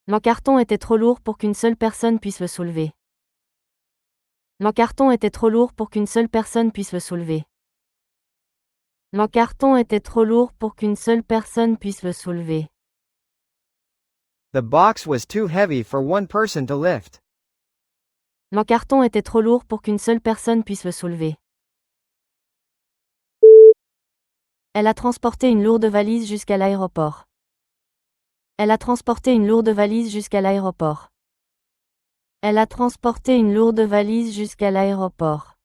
L'encarton était trop lourd pour qu'une seule personne puisse le soulever. L'encarton était trop lourd pour qu'une seule personne puisse le soulever. L'encarton était trop lourd pour qu'une seule personne puisse le soulever. The box was too heavy for one person to lift. L'encarton était trop lourd pour qu'une seule personne puisse le soulever. Elle a transporté une lourde valise jusqu'à l'aéroport. Elle a transporté une lourde valise jusqu'à l'aéroport. Elle a transporté une lourde valise jusqu'à l'aéroport.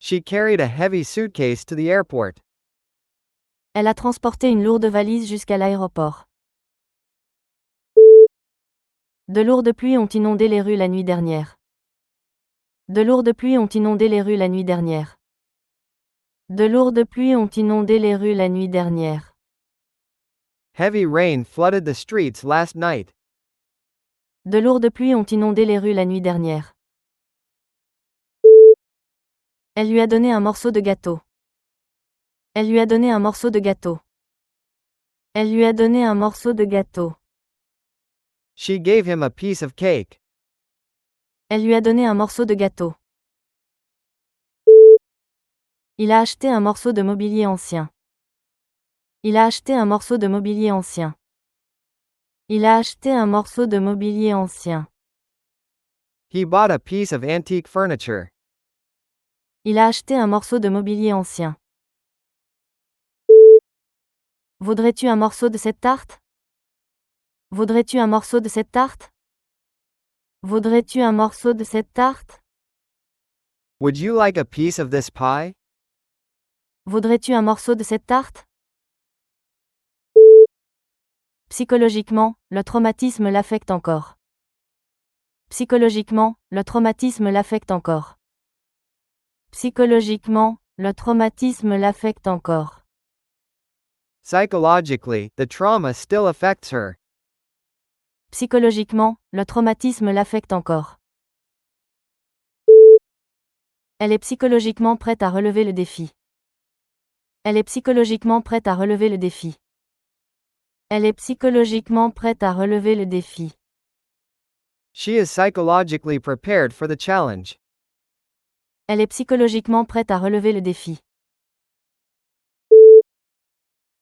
She carried a heavy suitcase to the airport. Elle a transporté une lourde valise jusqu'à l'aéroport. De lourdes pluies ont inondé les rues la nuit dernière. De lourdes pluies ont inondé les rues la nuit dernière. De lourdes pluies ont inondé les rues la nuit dernière. Heavy rain flooded the streets last night. De lourdes pluies ont inondé les rues la nuit dernière. Elle lui a donné un morceau de gâteau. Elle lui a donné un morceau de gâteau. Elle lui a donné un morceau de gâteau. She gave him a piece of cake. Elle lui a donné un morceau de gâteau. Il a acheté un morceau de mobilier ancien. Il a acheté un morceau de mobilier ancien. Il a acheté un morceau de mobilier ancien. He bought a piece of antique furniture. Il a acheté un morceau de mobilier ancien. Voudrais-tu un morceau de cette tarte? Voudrais-tu un morceau de cette tarte? Voudrais-tu un morceau de cette tarte? Would you like a piece of this pie? Voudrais-tu un morceau de cette tarte? Psychologiquement, le traumatisme l'affecte encore. Psychologiquement, le traumatisme l'affecte encore. Psychologiquement, le traumatisme l'affecte encore. Psychologically, the trauma still affects her. Psychologiquement, le traumatisme l'affecte encore. Elle est psychologiquement prête à relever le défi. Elle est psychologiquement prête à relever le défi. Elle est psychologiquement prête à relever le défi. She is psychologically prepared for the challenge. Elle est psychologiquement prête à relever le défi.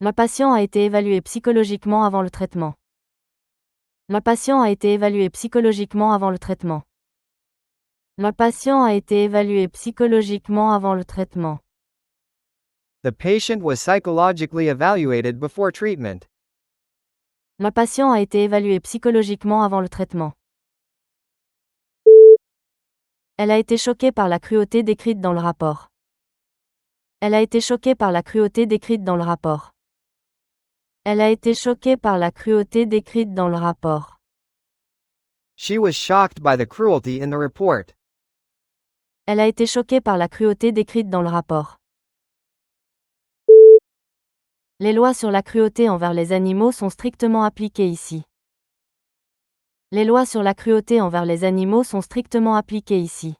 Le patient a été évalué psychologiquement avant le traitement. Le patient a été évalué psychologiquement avant le traitement. Le patient a été évalué psychologiquement avant le traitement. The patient was psychologically evaluated before treatment. Le patient a été évalué psychologiquement avant le traitement. Elle a été choquée par la cruauté décrite dans le rapport. Elle a été choquée par la cruauté décrite dans le rapport. Elle a été choquée par la cruauté décrite dans le rapport. She was shocked by the cruelty in the report. Elle a été choquée par la cruauté décrite dans le rapport. Les lois sur la cruauté envers les animaux sont strictement appliquées ici. Les lois sur la cruauté envers les animaux sont strictement appliquées ici.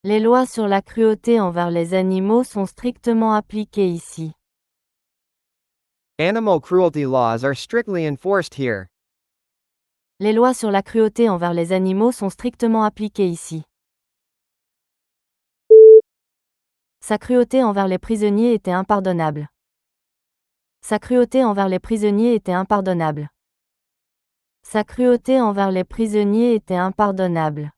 Les lois sur la cruauté envers les animaux sont strictement appliquées ici. Animal cruelty laws are strictly enforced here. Les lois sur la cruauté envers les animaux sont strictement appliquées ici. Sa cruauté envers les prisonniers était impardonnable. Sa cruauté envers les prisonniers était impardonnable. Sa cruauté envers les prisonniers était impardonnable.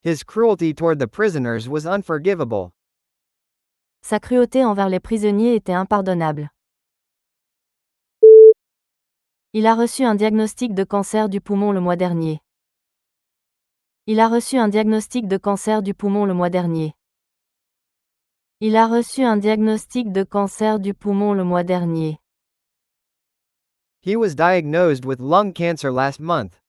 His cruelty toward the prisoners was unforgivable. Sa cruauté envers les prisonniers était impardonnable. Il a reçu un diagnostic de cancer du poumon le mois dernier. Il a reçu un diagnostic de cancer du poumon le mois dernier. Il a reçu un diagnostic de cancer du poumon le mois dernier. He was diagnosed with lung cancer last month.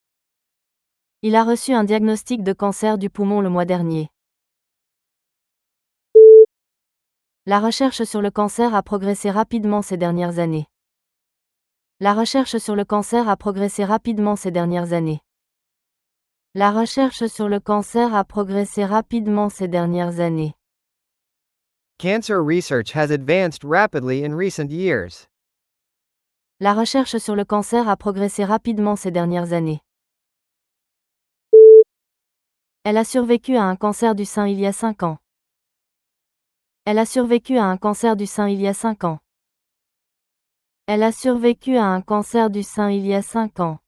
Il a reçu un diagnostic de cancer du poumon le mois dernier. La recherche sur le cancer a progressé rapidement ces dernières années. La recherche sur le cancer a progressé rapidement ces dernières années. La recherche sur le cancer a progressé rapidement ces dernières années. Cancer research has advanced rapidly in recent years. La recherche sur le cancer a progressé rapidement ces dernières années. Elle a survécu à un cancer du sein il y a 5 ans. Elle a survécu à un cancer du sein il y a 5 ans. Elle a survécu à un cancer du sein il y a 5 ans.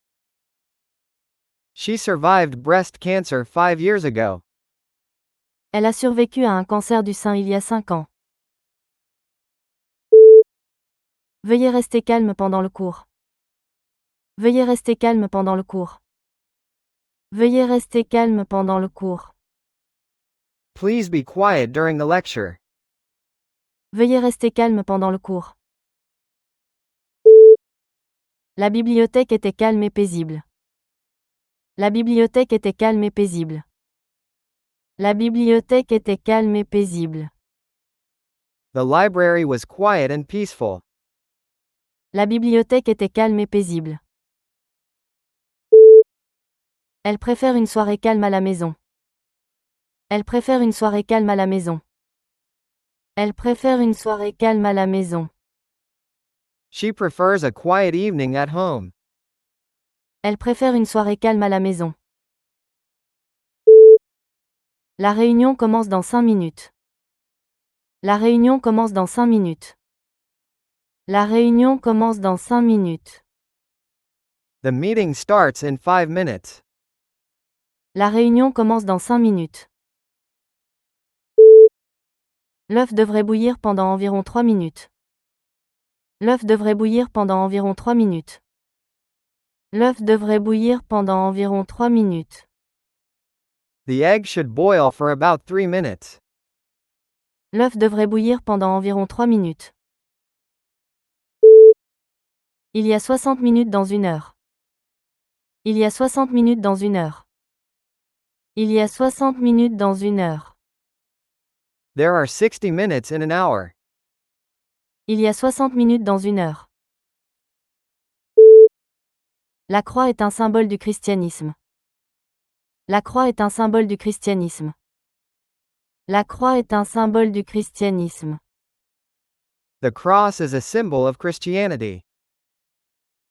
She survived breast cancer 5 years ago. Elle a survécu à un cancer du sein il y a 5 ans. Veuillez rester calme pendant le cours. Veuillez rester calme pendant le cours. Veuillez rester calme pendant le cours. Please be quiet during the lecture. Veuillez rester calme pendant le cours. La bibliothèque était calme et paisible. La bibliothèque était calme et paisible. La bibliothèque était calme et paisible. The library was quiet and peaceful. La bibliothèque était calme et paisible. Elle préfère une soirée calme à la maison. Elle préfère une soirée calme à la maison. Elle préfère une soirée calme à la maison. She prefers a quiet evening at home. Elle préfère une soirée calme à la maison. La réunion commence dans 5 minutes. La réunion commence dans 5 minutes. La réunion commence dans 5 minutes. The meeting starts in 5 minutes. La réunion commence dans 5 minutes. L'œuf devrait bouillir pendant environ 3 minutes. L'œuf devrait bouillir pendant environ 3 minutes. L'œuf devrait bouillir pendant environ 3 minutes. The egg should boil for about 3 minutes. L'œuf devrait bouillir pendant environ 3 minutes. Il y a 60 minutes dans 1 heure. Il y a 60 minutes dans 1 heure. Il y a 60 minutes dans 1 heure. There are 60 minutes in an hour. Il y a 60 minutes dans 1 heure. La croix est un symbole du christianisme. La croix est un symbole du christianisme. La croix est un symbole du christianisme. The cross is a symbol of Christianity.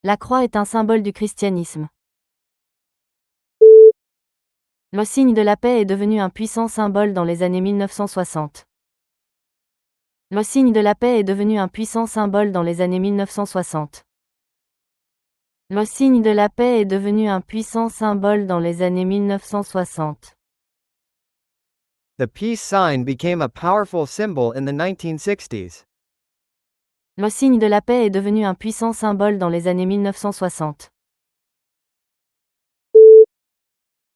La croix est un symbole du christianisme. Le signe de la paix est devenu un puissant symbole dans les années 1960. Le signe de la paix est devenu un puissant symbole dans les années 1960. Le signe de la paix est devenu un puissant symbole dans les années 1960. The peace sign became a powerful symbol in the 1960s. Le signe de la paix est devenu un puissant symbole dans les années 1960.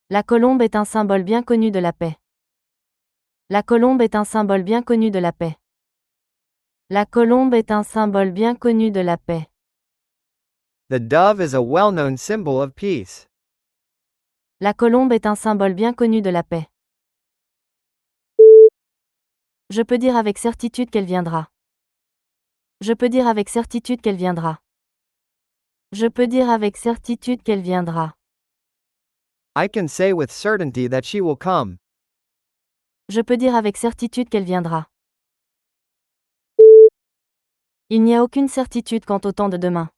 La colombe est un symbole bien connu de la paix. La colombe est un symbole bien connu de la paix. La colombe est un symbole bien connu de la paix. The dove is a well-known symbol of peace. La colombe est un symbole bien connu de la paix. Je peux dire avec certitude qu'elle viendra. Je peux dire avec certitude qu'elle viendra. Je peux dire avec certitude qu'elle viendra. I can say with certainty that she will come. Je peux dire avec certitude qu'elle viendra. Il n'y a aucune certitude quant au temps de demain.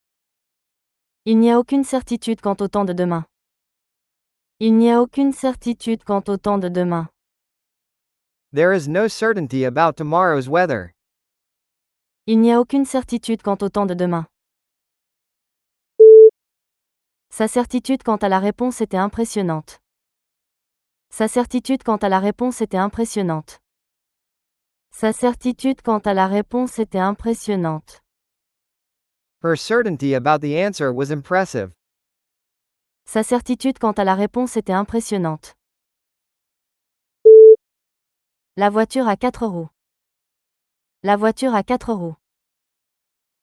Il n'y a aucune certitude quant au temps de demain. Il n'y a aucune certitude quant au temps de demain. There is no certainty about tomorrow's weather. Il n'y a aucune certitude quant au temps de demain. Sa certitude quant à la réponse était impressionnante. Sa certitude quant à la réponse était impressionnante. Sa certitude quant à la réponse était impressionnante. Her certainty about the answer was impressive. Sa certitude quant à la réponse était impressionnante. La voiture a 4 roues. La voiture a 4 roues.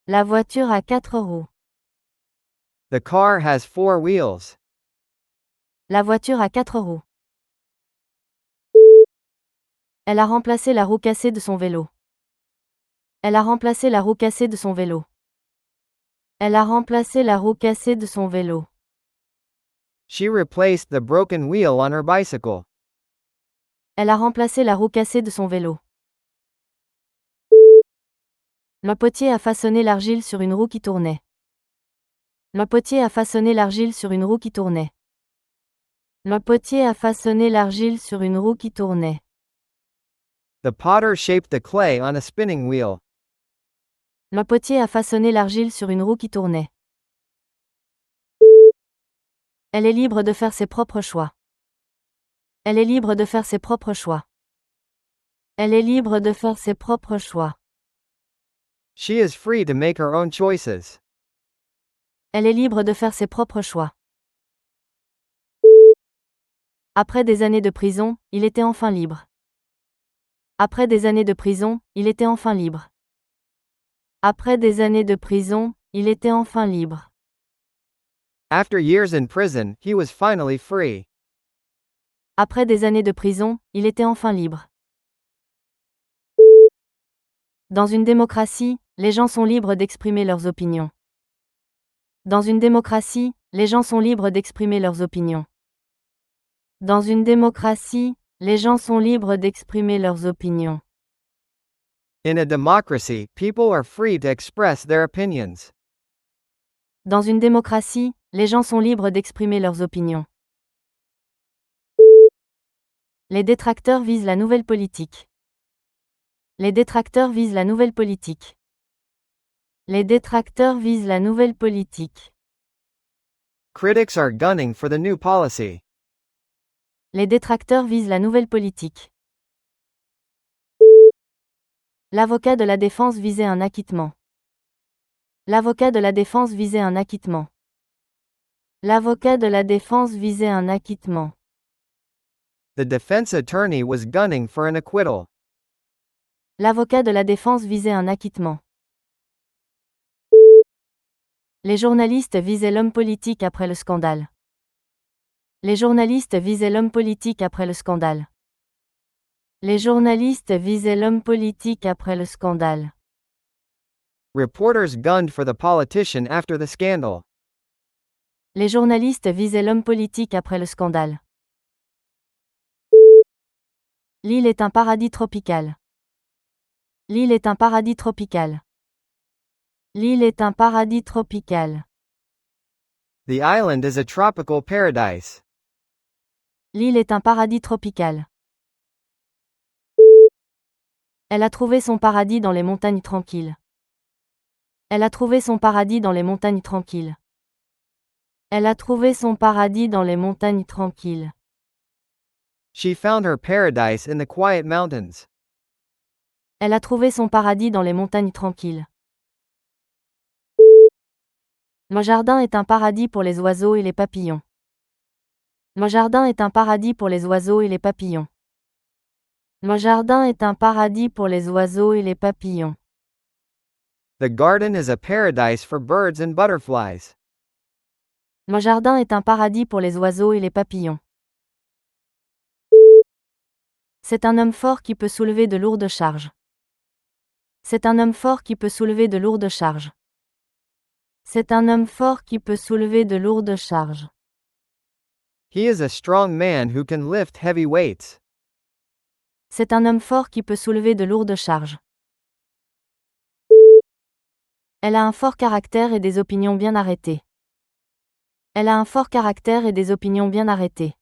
La voiture a 4 roues. The car has 4 wheels. La voiture a 4 roues. Elle a remplacé la roue cassée de son vélo. Elle a remplacé la roue cassée de son vélo. Elle a remplacé la roue cassée de son vélo. She replaced the broken wheel on her bicycle. Elle a remplacé la roue cassée de son vélo. Le potier a façonné l'argile sur une roue qui tournait. Le potier a façonné l'argile sur une roue qui tournait. Le potier a façonné l'argile sur une roue qui tournait. The potter shaped the clay on a spinning wheel. Le potier a façonné l'argile sur une roue qui tournait. Elle est libre de faire ses propres choix. Elle est libre de faire ses propres choix. Elle est libre de faire ses propres choix. She is free to make her own choices. Elle est libre de faire ses propres choix. Après des années de prison, il était enfin libre. Après des années de prison, il était enfin libre. Après des années de prison, il était enfin libre. After years in prison, he was finally free. Après des années de prison, il était enfin libre. Dans une démocratie, les gens sont libres d'exprimer leurs opinions. Dans une démocratie, les gens sont libres d'exprimer leurs opinions. Dans une démocratie, les gens sont libres d'exprimer leurs opinions. In a democracy, people are free to express their opinions. Dans une démocratie, les gens sont libres d'exprimer leurs opinions. Les détracteurs visent la nouvelle politique. Les détracteurs visent la nouvelle politique. Les détracteurs visent la nouvelle politique. Critics are gunning for the new policy. Les détracteurs visent la nouvelle politique. L'avocat de la défense visait un acquittement. L'avocat de la défense visait un acquittement. L'avocat de la défense visait un acquittement. The defense attorney was gunning for an acquittal. L'avocat de la défense visait un acquittement. Les journalistes visaient l'homme politique après le scandale. Les journalistes visaient l'homme politique après le scandale. Les journalistes visaient l'homme politique après le scandale. Reporters gunned for the politician after the scandal. Les journalistes visaient l'homme politique après le scandale. L'île est un paradis tropical. L'île est un paradis tropical. L'île est un paradis tropical. The island is a tropical paradise. L'île est un paradis tropical. Elle a trouvé son paradis dans les montagnes tranquilles. Elle a trouvé son paradis dans les montagnes tranquilles. Elle a trouvé son paradis dans les montagnes tranquilles. She found her paradise in the quiet mountains. Elle a trouvé son paradis dans les montagnes tranquilles. Mon jardin est un paradis pour les oiseaux et les papillons. Mon jardin est un paradis pour les oiseaux et les papillons. Mon jardin est un paradis pour les oiseaux et les papillons. The garden is a paradise for birds and butterflies. Mon jardin est un paradis pour les oiseaux et les papillons. C'est un homme fort qui peut soulever de lourdes charges. C'est un homme fort qui peut soulever de lourdes charges. C'est un homme fort qui peut soulever de lourdes charges. He is a strong man who can lift heavy weights. C'est un homme fort qui peut soulever de lourdes charges. Elle a un fort caractère et des opinions bien arrêtées. Elle a un fort caractère et des opinions bien arrêtées.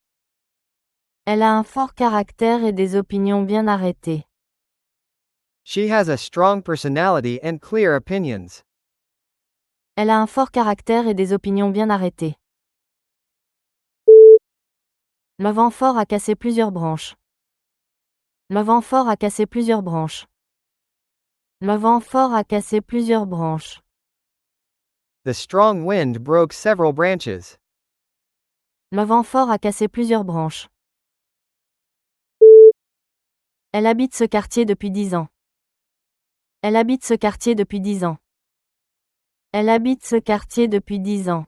Elle a un fort caractère et des opinions bien arrêtées. She has a strong personality and clear opinions. Elle a un fort caractère et des opinions bien arrêtées. Le vent fort a cassé plusieurs branches. Le vent fort a cassé plusieurs branches. Le vent fort a cassé plusieurs branches. The strong wind broke several branches. Le vent fort a cassé plusieurs branches. Elle habite ce quartier depuis 10 ans. Elle habite ce quartier depuis 10 ans. Elle habite ce quartier depuis 10 ans.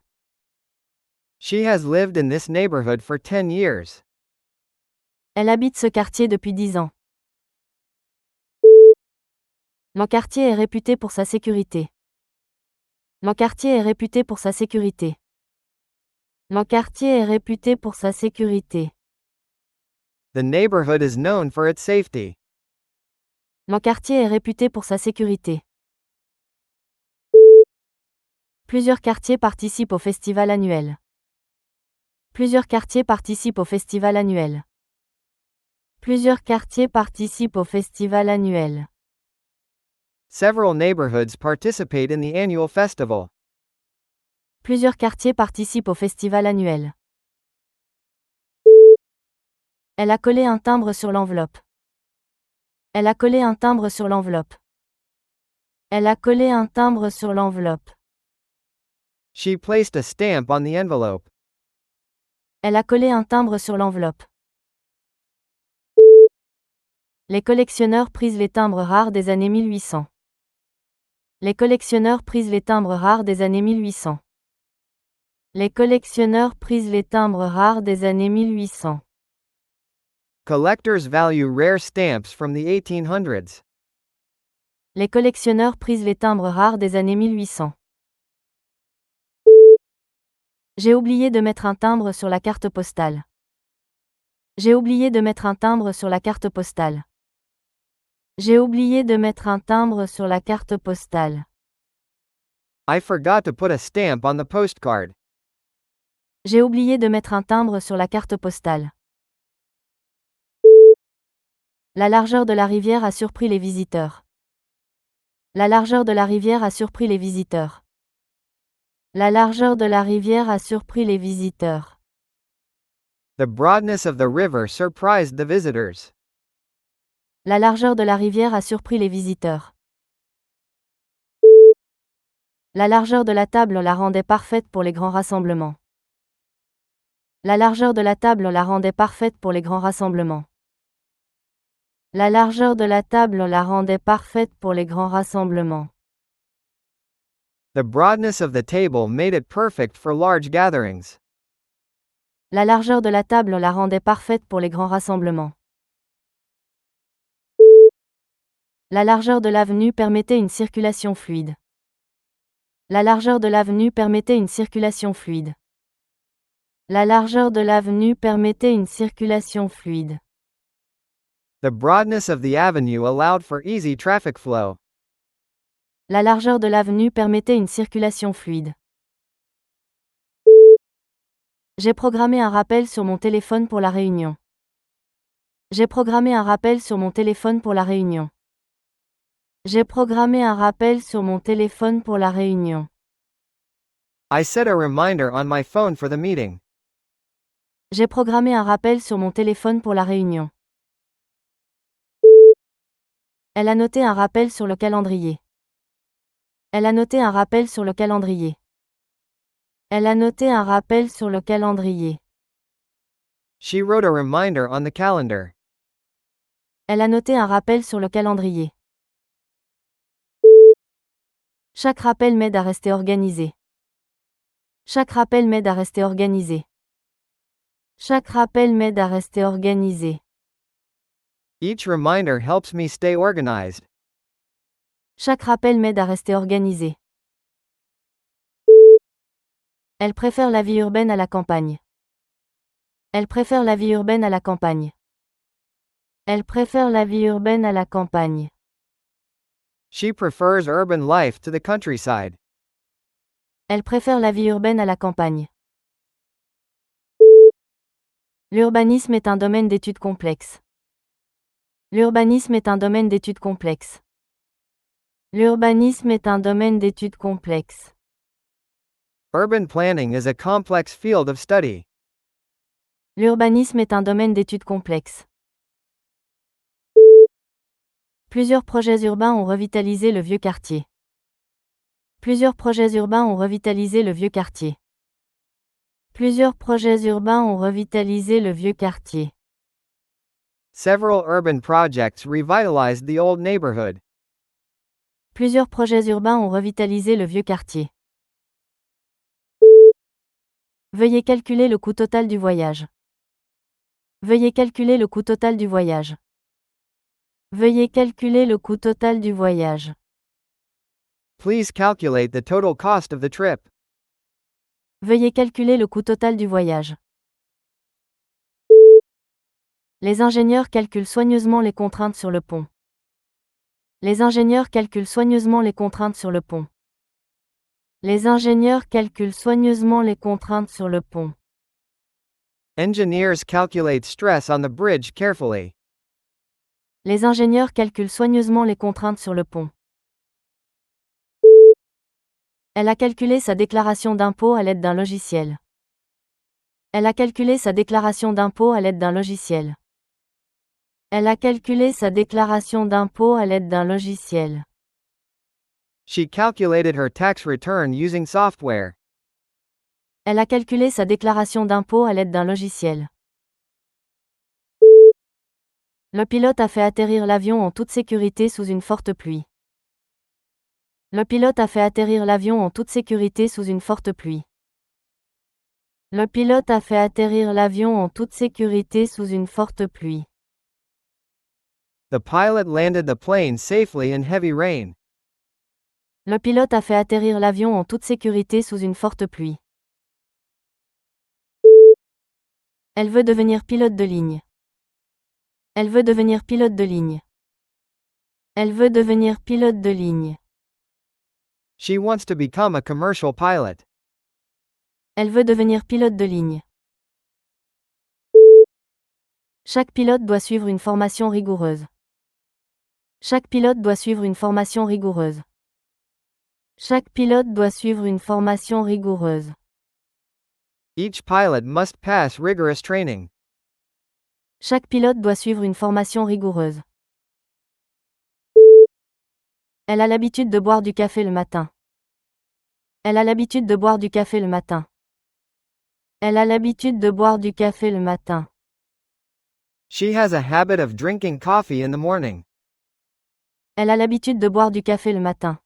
She has lived in this neighborhood for 10 years. Elle habite ce quartier depuis 10 ans. Mon quartier est réputé pour sa sécurité. Mon quartier est réputé pour sa sécurité. Mon quartier est réputé pour sa sécurité. The neighborhood is known for its safety. Mon quartier est réputé pour sa sécurité. Plusieurs quartiers participent au festival annuel. Plusieurs quartiers participent au festival annuel. Plusieurs quartiers participent au festival annuel. Several neighborhoods participate in the annual festival. Plusieurs quartiers participent au festival annuel. Elle a collé un timbre sur l'enveloppe. Elle a collé un timbre sur l'enveloppe. Elle a collé un timbre sur l'enveloppe. She placed a stamp on the envelope. Elle a collé un timbre sur l'enveloppe. Les collectionneurs prisent les timbres rares des années 1800. Les collectionneurs prisent les timbres rares des années 1800. Les collectionneurs prisent les timbres rares des années 1800. Collectors value rare stamps from the 1800s. Les collectionneurs prisent les timbres rares des années 1800. J'ai oublié de mettre un timbre sur la carte postale. J'ai oublié de mettre un timbre sur la carte postale. J'ai oublié de mettre un timbre sur la carte postale. I forgot to put a stamp on the postcard. J'ai oublié de mettre un timbre sur la carte postale. La largeur de la rivière a surpris les visiteurs. La largeur de la rivière a surpris les visiteurs. La largeur de la rivière a surpris les visiteurs. The broadness of the river surprised the visitors. La largeur de la rivière a surpris les visiteurs. La largeur de la table la rendait parfaite pour les grands rassemblements. La largeur de la table la rendait parfaite pour les grands rassemblements. La largeur de la table la rendait parfaite pour les grands rassemblements. The broadness of the table made it perfect for large gatherings. La largeur de la table la rendait parfaite pour les grands rassemblements. La largeur de l'avenue permettait une circulation fluide. La largeur de l'avenue permettait une circulation fluide. La largeur de l'avenue permettait une circulation fluide. The broadness of the avenue allowed for easy traffic flow. La largeur de l'avenue permettait une circulation fluide. J'ai programmé un rappel sur mon téléphone pour la réunion. J'ai programmé un rappel sur mon téléphone pour la réunion. J'ai programmé un rappel sur mon téléphone pour la réunion. I set a reminder on my phone for the meeting. J'ai programmé un rappel sur mon téléphone pour la réunion. Elle a noté un rappel sur le calendrier. Elle a noté un rappel sur le calendrier. Elle a noté un rappel sur le calendrier. She wrote a reminder on the calendar. Elle a noté un rappel sur le calendrier. Chaque rappel m'aide à rester organisé. Chaque rappel m'aide à rester organisé. Chaque rappel m'aide à rester organisé. Each reminder helps me stay organized. Chaque rappel m'aide à rester organisé. Elle préfère la vie urbaine à la campagne. Elle préfère la vie urbaine à la campagne. Elle préfère la vie urbaine à la campagne. She prefers urban life to the countryside. Elle préfère la vie urbaine à la campagne. L'urbanisme est un domaine d'études complexe. L'urbanisme est un domaine d'études complexe. L'urbanisme est un domaine d'études complexe. Urban planning is a complex field of study. L'urbanisme est un domaine d'études complexe. Plusieurs projets urbains ont revitalisé le vieux quartier. Plusieurs projets urbains ont revitalisé le vieux quartier. Plusieurs projets urbains ont revitalisé le vieux quartier. Several urban projects revitalized the old neighborhood. Plusieurs projets urbains ont revitalisé le vieux quartier. Veuillez calculer le coût total du voyage. Veuillez calculer le coût total du voyage. Veuillez calculer le coût total du voyage. Please calculate the total cost of the trip. Veuillez calculer le coût total du voyage. Les ingénieurs calculent soigneusement les contraintes sur le pont. Les ingénieurs calculent soigneusement les contraintes sur le pont. Les ingénieurs calculent soigneusement les contraintes sur le pont. Engineers calculate stress on the bridge carefully. Les ingénieurs calculent soigneusement les contraintes sur le pont. Elle a calculé sa déclaration d'impôt à l'aide d'un logiciel. Elle a calculé sa déclaration d'impôt à l'aide d'un logiciel. Elle a calculé sa déclaration d'impôt à l'aide d'un logiciel. She calculated her tax return using software. Elle a calculé sa déclaration d'impôt à l'aide d'un logiciel. Le pilote a fait atterrir l'avion en toute sécurité sous une forte pluie. Le pilote a fait atterrir l'avion en toute sécurité sous une forte pluie. Le pilote a fait atterrir l'avion en toute sécurité sous une forte pluie. The pilot landed the plane safely in heavy rain. Le pilote a fait atterrir l'avion en toute sécurité sous une forte pluie. Elle veut devenir pilote de ligne. Elle veut devenir pilote de ligne. Elle veut devenir pilote de ligne. She wants to become a commercial pilot. Elle veut devenir pilote de ligne. Chaque pilote doit suivre une formation rigoureuse. Chaque pilote doit suivre une formation rigoureuse. Chaque pilote doit suivre une formation rigoureuse. Each pilot must pass rigorous training. Chaque pilote doit suivre une formation rigoureuse. Elle a l'habitude de boire du café le matin. Elle a l'habitude de boire du café le matin. Elle a l'habitude de boire du café le matin. She has a habit of drinking coffee in the morning. Elle a l'habitude de boire du café le matin.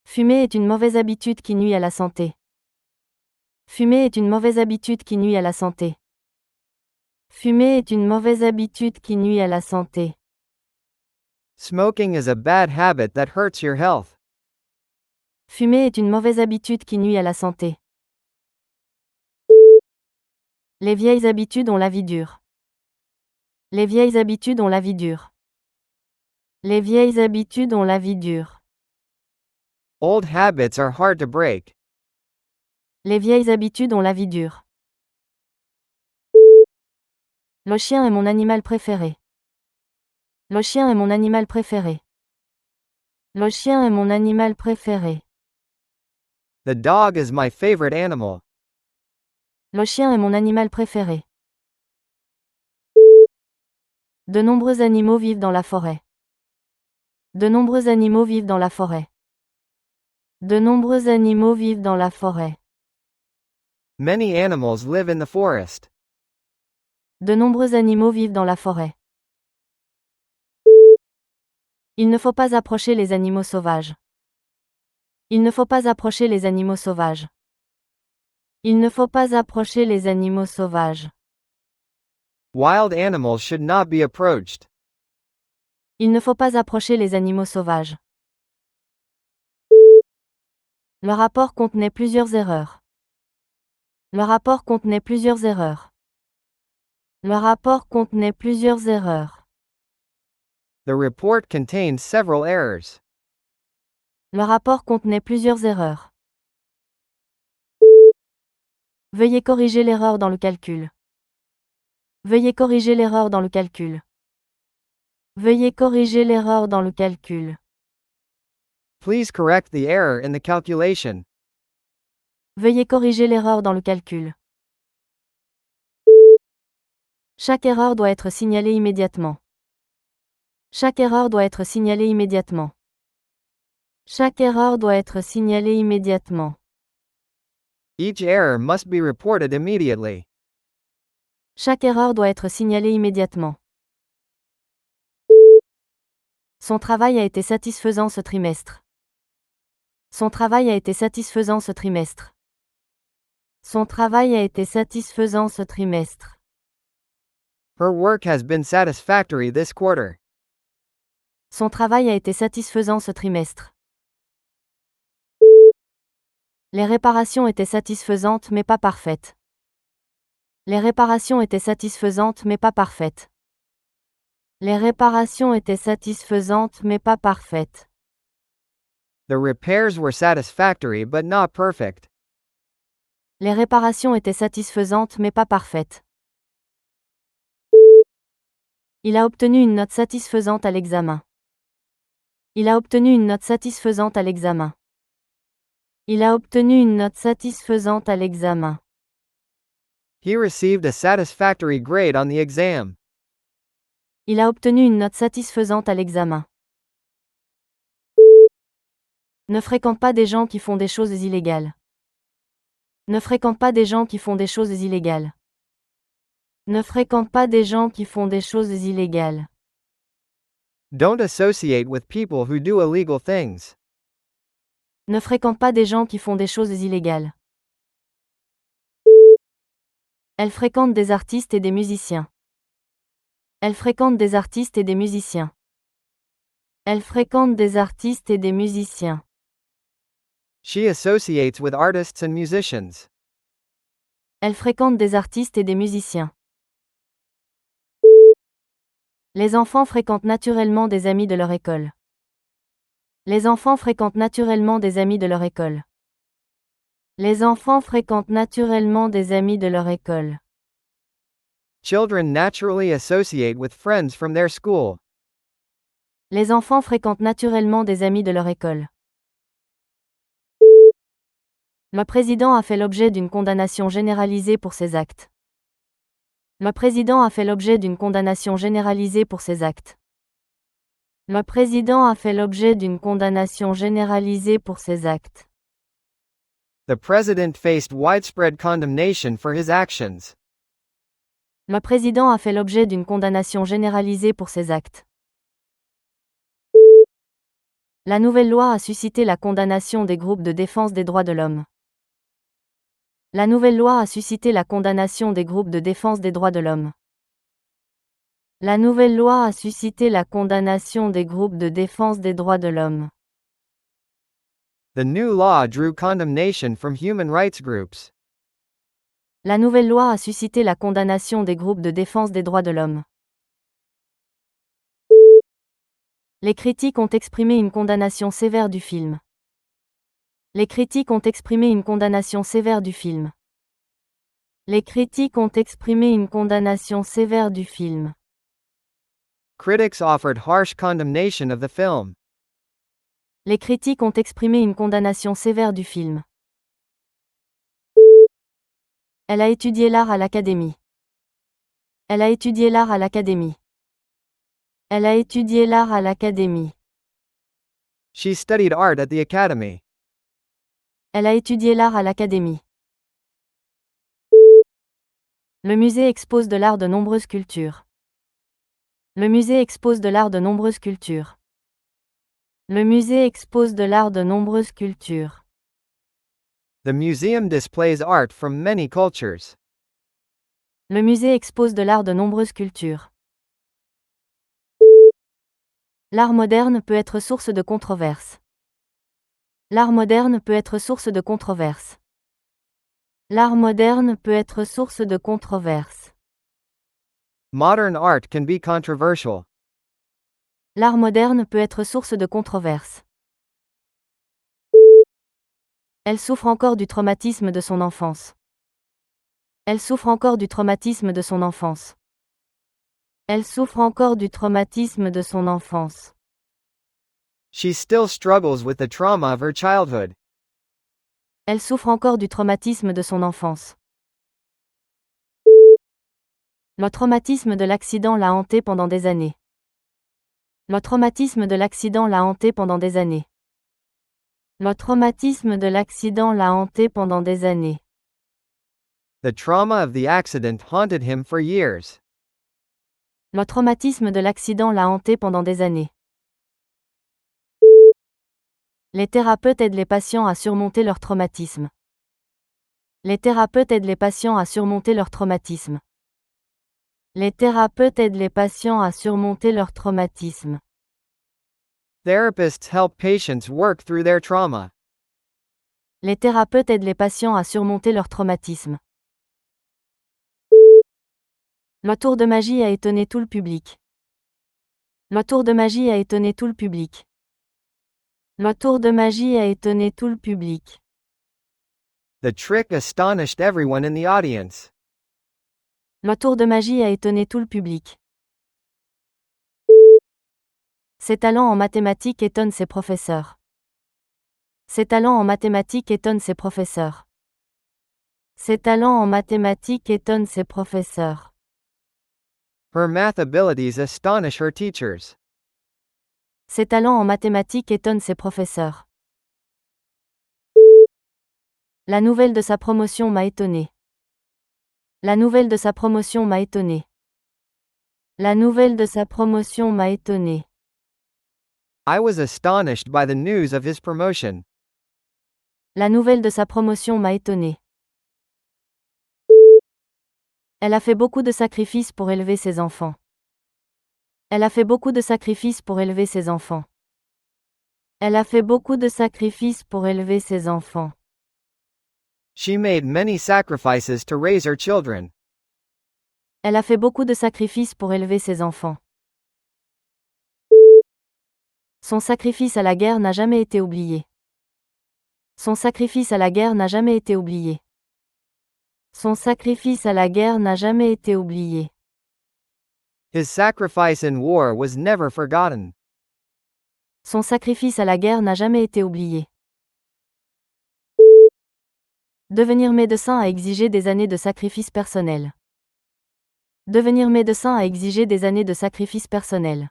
Fumer est une mauvaise habitude qui nuit à la santé. Fumer est une mauvaise habitude qui nuit à la santé. Fumer est une mauvaise habitude qui nuit à la santé. Smoking is a bad habit that hurts your health. Fumer est une mauvaise habitude qui nuit à la santé. Les vieilles habitudes ont la vie dure. Les vieilles habitudes ont la vie dure. Les vieilles habitudes ont la vie dure. Old habits are hard to break. Les vieilles habitudes ont la vie dure. Le chien est mon animal préféré. Le chien est mon animal préféré. Le chien est mon animal préféré. The dog is my favorite animal. Le chien est mon animal préféré. De nombreux animaux vivent dans la forêt. De nombreux animaux vivent dans la forêt. De nombreux animaux vivent dans la forêt. Many animals live in the forest. De nombreux animaux vivent dans la forêt. Il ne faut pas approcher les animaux sauvages. Il ne faut pas approcher les animaux sauvages. Il ne faut pas approcher les animaux sauvages. Wild animals should not be approached. Il ne faut pas approcher les animaux sauvages. Le rapport contenait plusieurs erreurs. Le rapport contenait plusieurs erreurs. Le rapport contenait plusieurs erreurs. The report contained several errors. Le rapport contenait plusieurs erreurs. Veuillez corriger l'erreur dans le calcul. Veuillez corriger l'erreur dans le calcul. Veuillez corriger l'erreur dans le calcul. Please correct the error in the calculation. Veuillez corriger l'erreur dans le calcul. Chaque erreur doit être signalée immédiatement. Chaque erreur doit être signalée immédiatement. Chaque erreur doit être signalée immédiatement. Each error must be reported immediately. Chaque erreur doit être signalée immédiatement. Son travail a été satisfaisant ce trimestre. Son travail a été satisfaisant ce trimestre. Son travail a été satisfaisant ce trimestre. Her work has been satisfactory this quarter. Son travail a été satisfaisant ce trimestre. Les réparations étaient satisfaisantes mais pas parfaites. Les réparations étaient satisfaisantes mais pas parfaites. Les réparations étaient satisfaisantes mais pas parfaites. The repairs were satisfactory but not perfect. Les réparations étaient satisfaisantes mais pas parfaites. Il a obtenu une note satisfaisante à l'examen. Il a obtenu une note satisfaisante à l'examen. Il a obtenu une note satisfaisante à l'examen. He received a satisfactory grade on the exam. Il a obtenu une note satisfaisante à l'examen. Ne fréquente pas des gens qui font des choses illégales. Ne fréquente pas des gens qui font des choses illégales. Ne fréquente pas des gens qui font des choses illégales. Don't associate with people who do illegal things. Ne fréquente pas des gens qui font des choses illégales. Elle fréquente des artistes et des musiciens. Elle fréquente des artistes et des musiciens. Elle fréquente des artistes et des musiciens. She associates with artists and musicians. Elle fréquente des artistes et des musiciens. Les enfants fréquentent naturellement des amis de leur école. Les enfants fréquentent naturellement des amis de leur école. Les enfants fréquentent naturellement des amis de leur école. Children naturally associate with friends from their school. Les enfants fréquentent naturellement des amis de leur école. Le président a fait l'objet d'une condamnation généralisée pour ses actes. Le président a fait l'objet d'une condamnation généralisée pour ses actes. Le président a fait l'objet d'une condamnation généralisée pour ses actes. The president faced widespread condemnation for his actions. Le président a fait l'objet d'une condamnation généralisée pour ses actes. La nouvelle loi a suscité la condamnation des groupes de défense des droits de l'homme. La nouvelle loi a suscité la condamnation des groupes de défense des droits de l'homme. La nouvelle loi a suscité la condamnation des groupes de défense des droits de l'homme. The new law drew condemnation from human rights groups. La nouvelle loi a suscité la condamnation des groupes de défense des droits de l'homme. Les critiques ont exprimé une condamnation sévère du film. Les critiques ont exprimé une condamnation sévère du film. Les critiques ont exprimé une condamnation sévère du film. Critics offered harsh condemnation of the film. Les critiques ont exprimé une condamnation sévère du film. Elle a étudié l'art à l'académie. Elle a étudié l'art à l'académie. Elle a étudié l'art à l'académie. She studied art at the academy. Elle a étudié l'art à l'académie. Le musée expose de l'art de nombreuses cultures. Le musée expose de l'art de nombreuses cultures. Le musée expose de l'art de nombreuses cultures. The museum displays art from many cultures. Le musée expose de l'art de nombreuses cultures. L'art moderne peut être source de controverses. L'art moderne peut être source de controverses. L'art moderne peut être source de controverses. Modern art can be controversial. L'art moderne peut être source de controverses. Elle souffre encore du traumatisme de son enfance. Elle souffre encore du traumatisme de son enfance. Elle souffre encore du traumatisme de son enfance. She still struggles with the trauma of her childhood. Elle souffre encore du traumatisme de son enfance. Le traumatisme de l'accident l'a hanté pendant des années. Le traumatisme de l'accident l'a hanté pendant des années. Le traumatisme de l'accident l'a hanté pendant des années. The trauma of the accident haunted him for years. Le traumatisme de l'accident l'a hanté pendant des années. Les thérapeutes aident les patients à surmonter leur traumatisme. Les thérapeutes aident les patients à surmonter leur traumatisme. Les thérapeutes aident les patients à surmonter leur traumatisme. Therapists help patients work through their trauma. Les thérapeutes aident les patients à surmonter leur traumatisme. Le tour de magie a étonné tout le public. Le tour de magie a étonné tout le public. Le tour de magie a étonné tout le public. The trick astonished everyone in the audience. Le tour de magie a étonné tout le public. Ses talents en mathématiques étonnent ses professeurs. Ses talents en mathématiques étonnent ses professeurs. Ses talents en mathématiques étonnent ses professeurs. Her math abilities astonish her teachers. Ses talents en mathématiques étonnent ses professeurs. La nouvelle de sa promotion m'a étonné. La nouvelle de sa promotion m'a étonné. La nouvelle de sa promotion m'a étonné. I was astonished by the news of his promotion. La nouvelle de sa promotion m'a étonné. Elle a fait beaucoup de sacrifices pour élever ses enfants. Elle a fait beaucoup de sacrifices pour élever ses enfants. Elle a fait beaucoup de sacrifices pour élever ses enfants. She made many sacrifices to raise her children. Elle a fait beaucoup de sacrifices pour élever ses enfants. Son sacrifice à la guerre n'a jamais été oublié. Son sacrifice à la guerre n'a jamais été oublié. Son sacrifice à la guerre n'a jamais été oublié. His sacrifice in war was never forgotten. Son sacrifice à la guerre n'a jamais été oublié. Devenir médecin a exigé des années de sacrifice personnel. Devenir médecin a exigé des années de sacrifice personnel.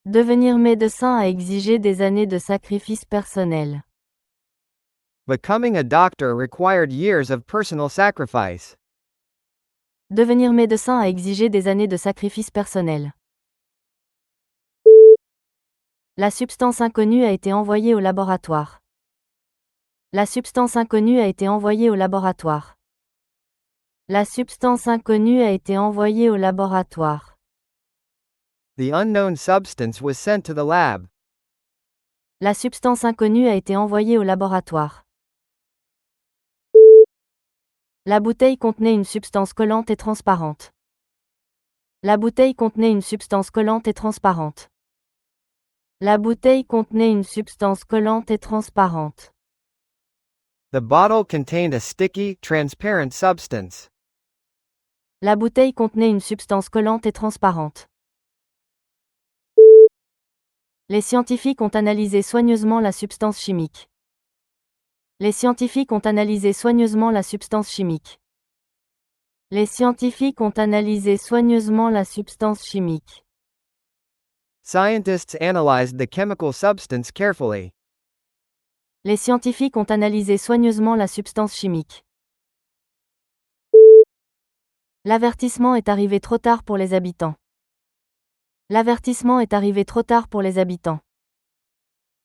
Devenir médecin a exigé des années de sacrifice personnel. Becoming a doctor required years of personal sacrifice. Devenir médecin a exigé des années de sacrifice personnel. La substance inconnue a été envoyée au laboratoire. La substance inconnue a été envoyée au laboratoire. La substance inconnue a été envoyée au laboratoire. The unknown substance was sent to the lab. La substance inconnue a été envoyée au laboratoire. La bouteille contenait une substance collante et transparente. La bouteille contenait une substance collante et transparente. La bouteille contenait une substance collante et transparente. The bottle contained a sticky, transparent substance. La bouteille contenait une substance collante et transparente. Les scientifiques ont analysé soigneusement la substance chimique. Les scientifiques ont analysé soigneusement la substance chimique. Les scientifiques ont analysé soigneusement la substance chimique. Scientists analyzed the chemical substance carefully. Les scientifiques ont analysé soigneusement la substance chimique. L'avertissement est arrivé trop tard pour les habitants. L'avertissement est arrivé trop tard pour les habitants.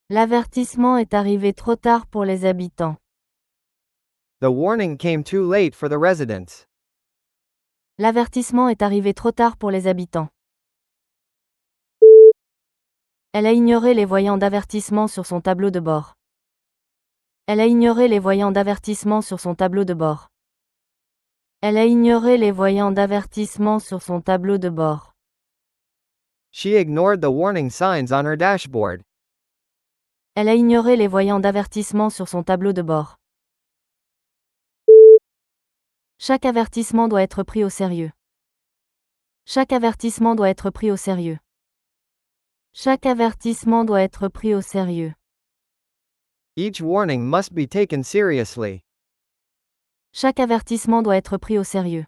L'avertissement est arrivé trop tard pour les habitants. The warning came too late for the residents. L'avertissement est arrivé trop tard pour les habitants. Elle a ignoré les voyants d'avertissement sur son tableau de bord. Elle a ignoré les voyants d'avertissement sur son tableau de bord. Elle a ignoré les voyants d'avertissement sur son tableau de bord. She ignored the warning signs on her dashboard. Elle a ignoré les voyants d'avertissement sur son tableau de bord. Chaque avertissement doit être pris au sérieux. Chaque avertissement doit être pris au sérieux. Chaque avertissement doit être pris au sérieux. Each warning must be taken seriously. Chaque avertissement doit être pris au sérieux.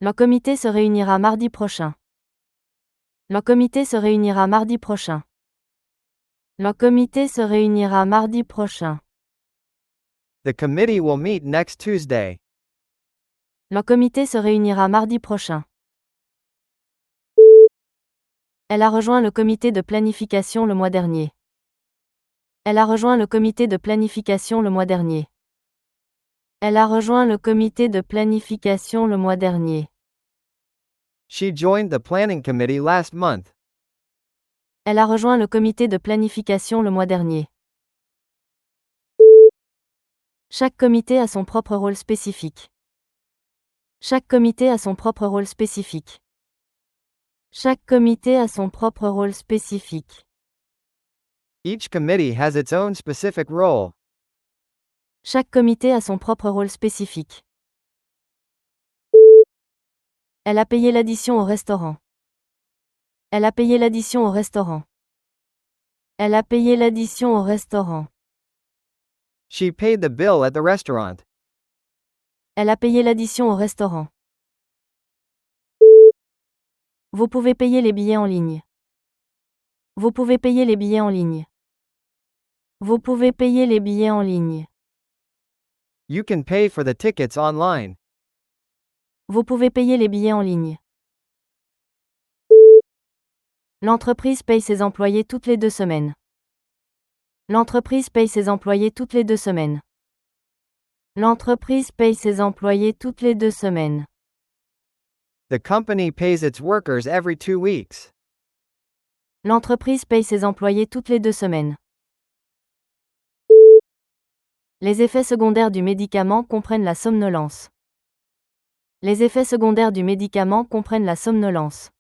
Le comité se réunira mardi prochain. Le comité se réunira mardi prochain. Le comité se réunira mardi prochain. The committee will meet next Tuesday. Le comité se réunira mardi prochain. Elle a rejoint le comité de planification le mois dernier. Elle a rejoint le comité de planification le mois dernier. Elle a rejoint le comité de planification le mois dernier. She joined the planning committee last month. Elle a rejoint le comité de planification le mois dernier. Chaque comité a son propre rôle spécifique. Chaque comité a son propre rôle spécifique. Chaque comité a son propre rôle spécifique. Each committee has its own specific role. Chaque comité a son propre rôle spécifique. Elle a payé l'addition au restaurant. Elle a payé l'addition au restaurant. Elle a payé l'addition au restaurant. She paid the bill at the restaurant. Elle a payé l'addition au restaurant. Vous pouvez payer les billets en ligne. Vous pouvez payer les billets en ligne. Vous pouvez payer les billets en ligne. You can pay for the tickets online. Vous pouvez payer les billets en ligne. L'entreprise paye ses employés toutes les 2 semaines. L'entreprise paye ses employés toutes les 2 semaines. L'entreprise paye ses employés toutes les 2 semaines. The company pays its workers every 2 weeks. L'entreprise paye ses employés toutes les 2 semaines. Les effets secondaires du médicament comprennent la somnolence. Les effets secondaires du médicament comprennent la somnolence.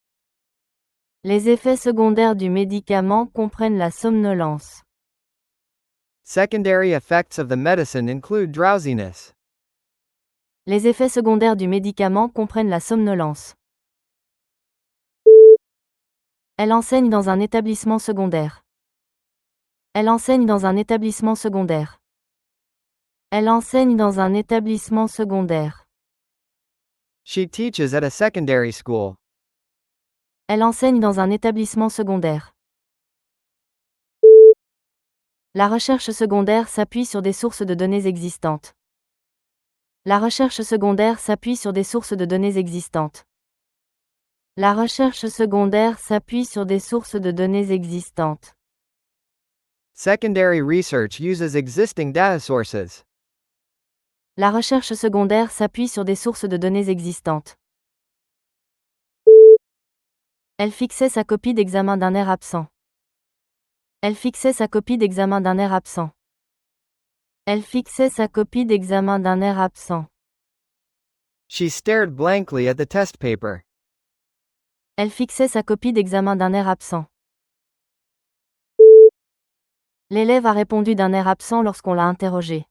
Les effets secondaires du médicament comprennent la somnolence. Secondary effects of the medicine include drowsiness. Les effets secondaires du médicament comprennent la somnolence. Elle enseigne dans un établissement secondaire. Elle enseigne dans un établissement secondaire. Elle enseigne dans un établissement secondaire. She teaches at a secondary school. Elle enseigne dans un établissement secondaire. La recherche secondaire s'appuie sur des sources de données existantes. La recherche secondaire s'appuie sur des sources de données existantes. La recherche secondaire s'appuie sur des sources de données existantes. Secondary research uses existing data sources. La recherche secondaire s'appuie sur des sources de données existantes. Elle fixait sa copie d'examen d'un air absent. Elle fixait sa copie d'examen d'un air absent. Elle fixait sa copie d'examen d'un air absent. She stared blankly at the test paper. Elle fixait sa copie d'examen d'un air absent. L'élève a répondu d'un air absent lorsqu'on l'a interrogé.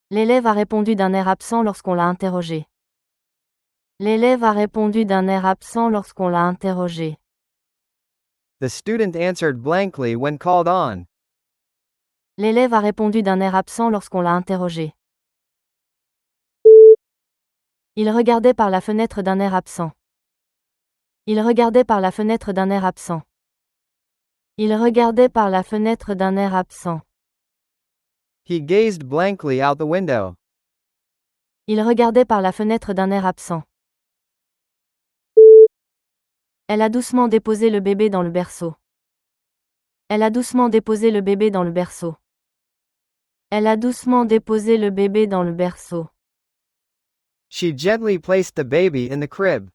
L'élève a répondu d'un air absent lorsqu'on l'a interrogé. L'élève a répondu d'un air absent lorsqu'on l'a interrogé. The student answered blankly when called on. L'élève a répondu d'un air absent lorsqu'on l'a interrogé. Il regardait par la fenêtre d'un air absent. Il regardait par la fenêtre d'un air absent. Il regardait par la fenêtre d'un air absent. He gazed blankly out the window. Il regardait par la fenêtre d'un air absent. Elle a doucement déposé le bébé dans le berceau. Elle a doucement déposé le bébé dans le berceau. Elle a doucement déposé le bébé dans le berceau. She gently placed the baby in the crib.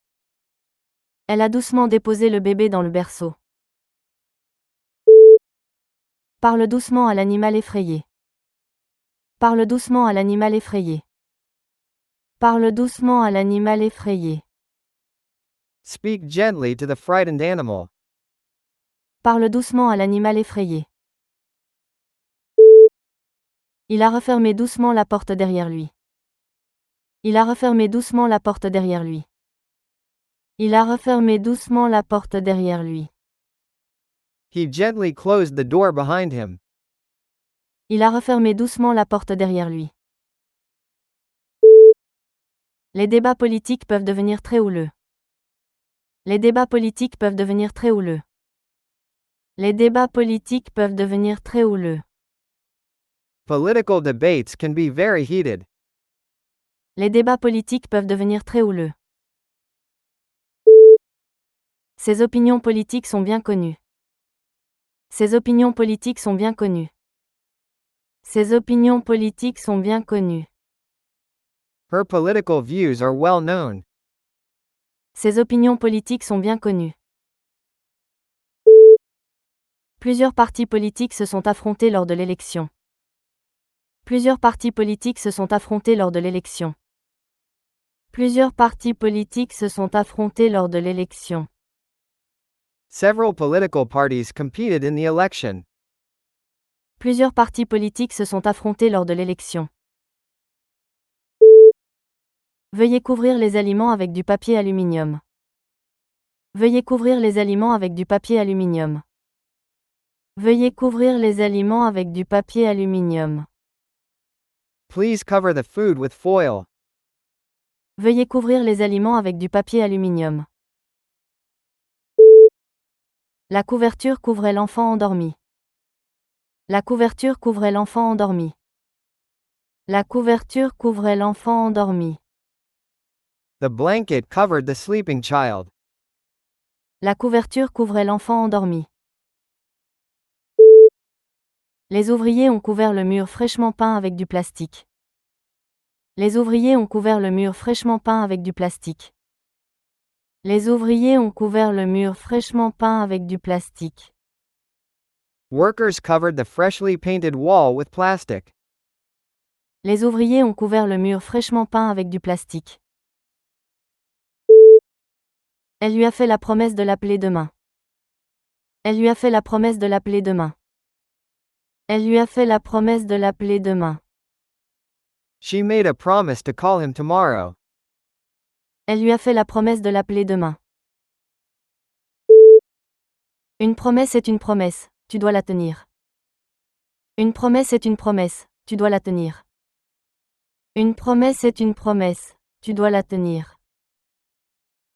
Elle a doucement déposé le bébé dans le berceau. Parle doucement à l'animal effrayé. Parle doucement à l'animal effrayé. Parle doucement à l'animal effrayé. Speak gently to the frightened animal. Parle doucement à l'animal effrayé. Il a refermé doucement la porte derrière lui. Il a refermé doucement la porte derrière lui. Il a refermé doucement la porte derrière lui. He gently closed the door behind him. Il a refermé doucement la porte derrière lui. Les débats politiques peuvent devenir très houleux. Les débats politiques peuvent devenir très houleux. Les débats politiques peuvent devenir très houleux. Political debates can be very heated. Les débats politiques peuvent devenir très houleux. Ses opinions politiques sont bien connues. Ses opinions politiques sont bien connues. Ses opinions politiques sont bien connues. Her political views are well known. Ses opinions politiques sont bien connues. Plusieurs partis politiques se sont affrontés lors de l'élection. Plusieurs partis politiques se sont affrontés lors de l'élection. Plusieurs partis politiques se sont affrontés lors de l'élection. Several political parties competed in the election. Plusieurs partis politiques se sont affrontés lors de l'élection. Veuillez couvrir les aliments avec du papier aluminium. Veuillez couvrir les aliments avec du papier aluminium. Veuillez couvrir les aliments avec du papier aluminium. Please cover the food with foil. Veuillez couvrir les aliments avec du papier aluminium. La couverture couvrait l'enfant endormi. La couverture couvrait l'enfant endormi. La couverture couvrait l'enfant endormi. The blanket covered the sleeping child. La couverture couvrait l'enfant endormi. Les ouvriers ont couvert le mur fraîchement peint avec du plastique. Les ouvriers ont couvert le mur fraîchement peint avec du plastique. Les ouvriers ont couvert le mur fraîchement peint avec du plastique. Workers covered the freshly painted wall with plastic. Les ouvriers ont couvert le mur fraîchement peint avec du plastique. Elle lui a fait la promesse de l'appeler demain. Elle lui a fait la promesse de l'appeler demain. Elle lui a fait la promesse de l'appeler demain. She made a promise to call him tomorrow. Elle lui a fait la promesse de l'appeler demain. Une promesse est une promesse, tu dois la tenir. Une promesse est une promesse, tu dois la tenir. Une promesse est une promesse, tu dois la tenir.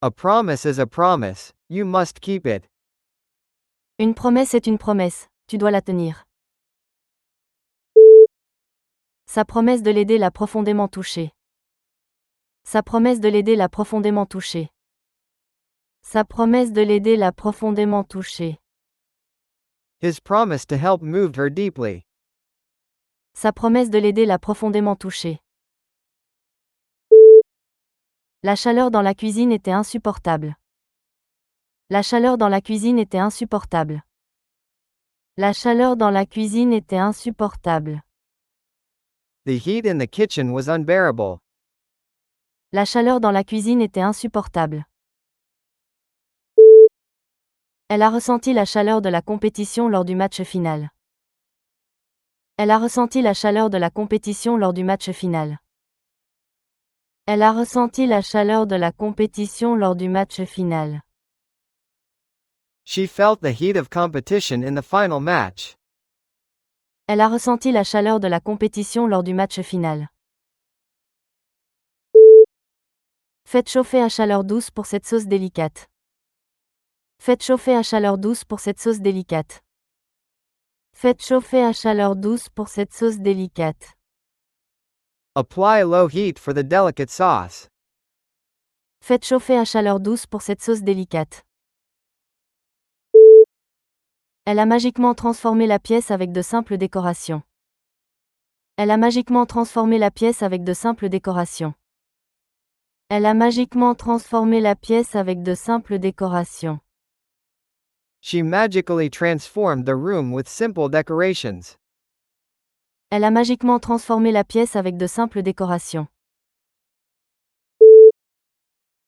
A promise is a promise, you must keep it. Une promesse est une promesse, tu dois la tenir. Sa promesse de l'aider l'a profondément touché. Sa promesse de l'aider l'a profondément touché. Sa promesse de l'aider l'a profondément touché. His promise to help moved her deeply. Sa promesse de l'aider l'a profondément touché. La chaleur dans la cuisine était insupportable. La chaleur dans la cuisine était insupportable. La chaleur dans la cuisine était insupportable. The heat in the kitchen was unbearable. La chaleur dans la cuisine était insupportable. Elle a ressenti la chaleur de la compétition lors du match final. Elle a ressenti la chaleur de la compétition lors du match final. Elle a ressenti la chaleur de la compétition lors du match final. She felt the heat of competition in the final match. Elle a ressenti la chaleur de la compétition lors du match final. Faites chauffer à chaleur douce pour cette sauce délicate. Faites chauffer à chaleur douce pour cette sauce délicate. Faites chauffer à chaleur douce pour cette sauce délicate. Apply low heat for the delicate sauce. Faites chauffer à chaleur douce pour cette sauce délicate. Elle a magiquement transformé la pièce avec de simples décorations. Elle a magiquement transformé la pièce avec de simples décorations. Elle a magiquement transformé la pièce avec de simples décorations. She magically transformed the room with simple decorations. Elle a magiquement transformé la pièce avec de simples décorations.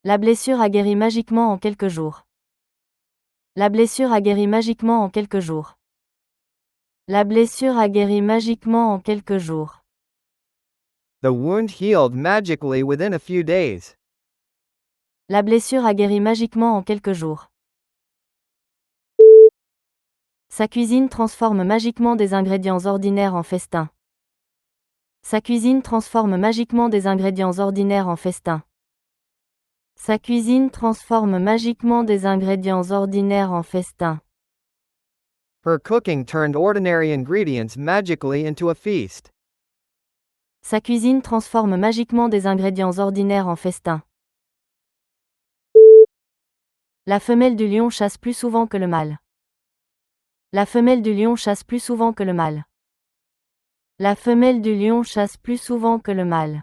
La blessure a guéri magiquement en quelques jours. La blessure a guéri magiquement en quelques jours. La blessure a guéri magiquement en quelques jours. The wound healed magically within a few days. La blessure a guéri magiquement en quelques jours. Sa cuisine transforme magiquement des ingrédients ordinaires en festin. Sa cuisine transforme magiquement des ingrédients ordinaires en festin. Sa cuisine transforme magiquement des ingrédients ordinaires en festin. Her cooking turned ordinary ingredients magically into a feast. Sa cuisine transforme magiquement des ingrédients ordinaires en festin. La femelle du lion chasse plus souvent que le mâle. La femelle du lion chasse plus souvent que le mâle. La femelle du lion chasse plus souvent que le mâle.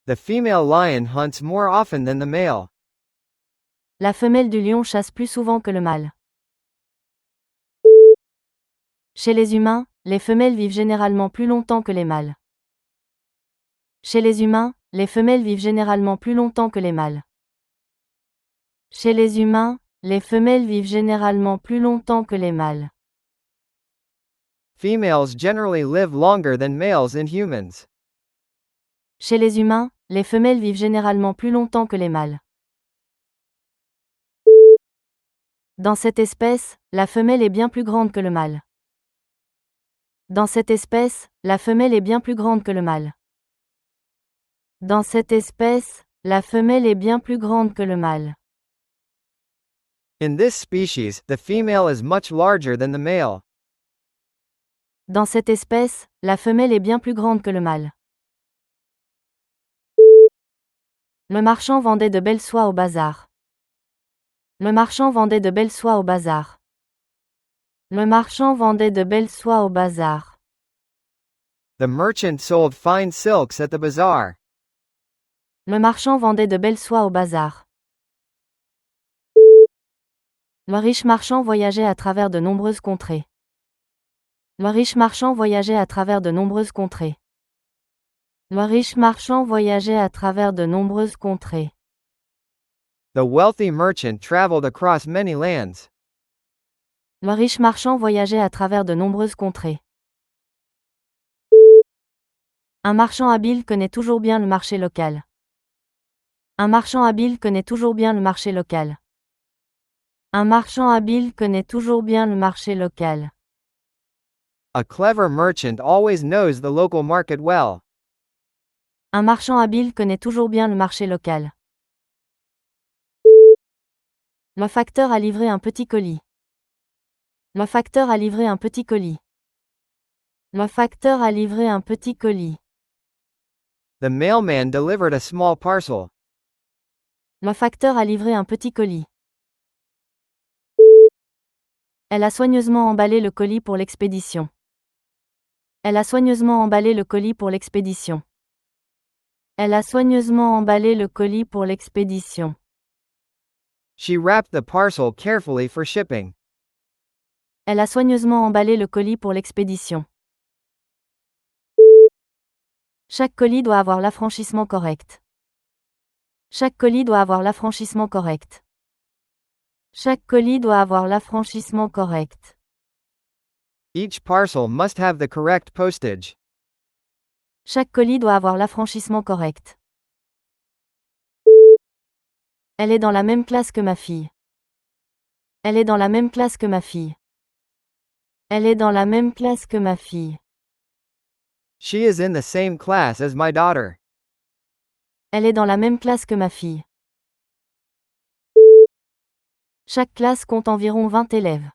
The female lion hunts more often than the male. La femelle du lion chasse plus souvent que le mâle. Chez les humains, les femelles vivent généralement plus longtemps que les mâles. Chez les humains, les femelles vivent généralement plus longtemps que les mâles. Chez les humains, Les femelles vivent généralement plus longtemps que les mâles. Females generally live longer than males in humans. Chez les humains, les femelles vivent généralement plus longtemps que les mâles. Dans cette espèce, la femelle est bien plus grande que le mâle. Dans cette espèce, la femelle est bien plus grande que le mâle. Dans cette espèce, la femelle est bien plus grande que le mâle. In this species, the female is much larger than the male. Dans cette espèce, la femelle est bien plus grande que le mâle. Le marchand vendait de belles soies au bazar. Le marchand vendait de belles soies au bazar. Le marchand vendait de belles soies au bazar. The merchant sold fine silks at the bazaar. Le marchand vendait de belles soies au bazar. Le riche marchand voyageait à travers de nombreuses contrées. Le riche marchand voyageait à travers de nombreuses contrées. Le riche marchand voyageait à travers de nombreuses contrées. The wealthy merchant traveled across many lands. Le riche marchand voyageait à travers de nombreuses contrées. Un marchand habile connaît toujours bien le marché local. Un marchand habile connaît toujours bien le marché local. Un marchand habile connaît toujours bien le marché local. A clever merchant always knows the local market well. Un marchand habile connaît toujours bien le marché local. Le facteur a livré un petit colis. Le facteur a livré un petit colis. Le facteur a livré un petit colis. The mailman delivered a small parcel. Le facteur a livré un petit colis. Elle a soigneusement emballé le colis pour l'expédition. Elle a soigneusement emballé le colis pour l'expédition. Elle a soigneusement emballé le colis pour l'expédition. She wrapped the parcel carefully for shipping. Elle a soigneusement emballé le colis pour l'expédition. Chaque colis doit avoir l'affranchissement correct. Chaque colis doit avoir l'affranchissement correct. Chaque colis doit avoir l'affranchissement correct. Each parcel must have the correct postage. Chaque colis doit avoir l'affranchissement correct. Elle est dans la même classe que ma fille. Elle est dans la même classe que ma fille. Elle est dans la même classe que ma fille. She is in the same class as my daughter. Elle est dans la même classe que ma fille. Chaque classe compte environ 20 élèves.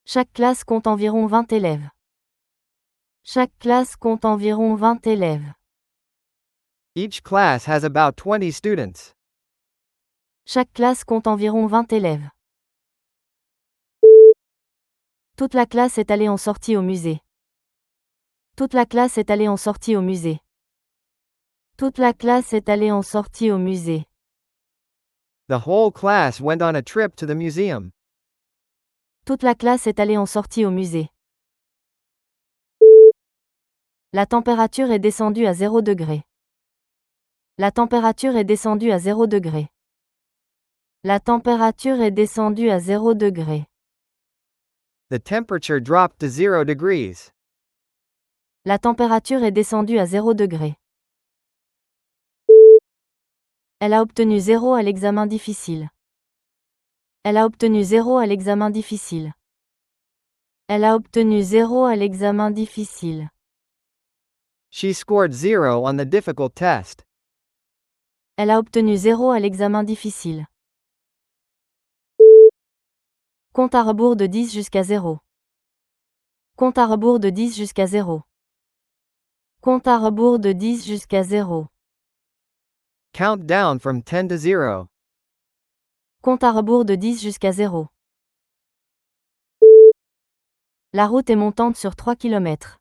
Chaque classe compte environ 20 élèves. Chaque classe compte environ 20 élèves. Each class has about 20 students. Chaque classe compte environ 20 élèves. Toute la classe est allée en sortie au musée. Toute la classe est allée en sortie au musée. Toute la classe est allée en sortie au musée. The whole class went on a trip to the museum. Toute la classe est allée en sortie au musée. La température est descendue à 0 degré. La température est descendue à 0 degré. La température est descendue à 0 degré. The temperature dropped to 0 degrees. La température est descendue à 0 degré. Elle a obtenu 0 à l'examen difficile. Elle a obtenu 0 à l'examen difficile. Elle a obtenu 0 à l'examen difficile. She scored 0 on the difficult test. Elle a obtenu 0 à l'examen difficile. Compte à rebours de 10 jusqu'à 0. Compte à rebours de 10 jusqu'à 0. Compte à rebours de 10 jusqu'à 0. Count down from 10 to 0. Compte à rebours de 10 jusqu'à 0. La route est montante sur 3 km.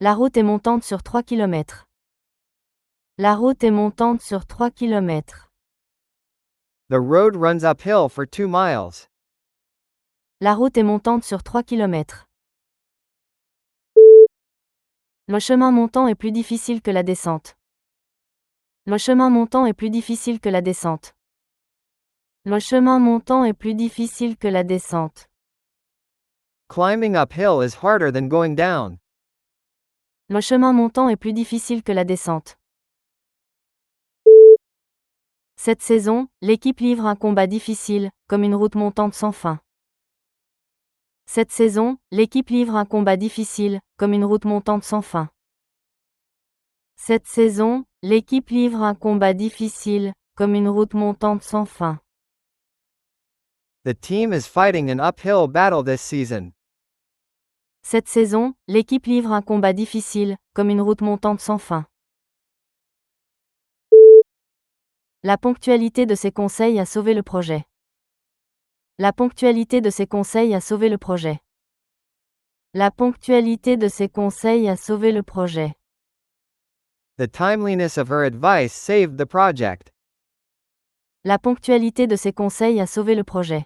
La route est montante sur 3 km. La route est montante sur 3 km. The road runs uphill for 2 miles. La route est montante sur 3 km. Le chemin montant est plus difficile que la descente. Le chemin montant est plus difficile que la descente. Le chemin montant est plus difficile que la descente. Climbing uphill is harder than going down. Le chemin montant est plus difficile que la descente. Cette saison, l'équipe livre un combat difficile, comme une route montante sans fin. Cette saison, l'équipe livre un combat difficile, comme une route montante sans fin. Cette saison, l'équipe livre un combat difficile, comme une route montante sans fin. The team is fighting an uphill battle this season. Cette saison, l'équipe livre un combat difficile, comme une route montante sans fin. La ponctualité de ses conseils a sauvé le projet. La ponctualité de ses conseils a sauvé le projet. La ponctualité de ses conseils a sauvé le projet. The timeliness of her advice saved the project. La ponctualité de ses conseils a sauvé le projet.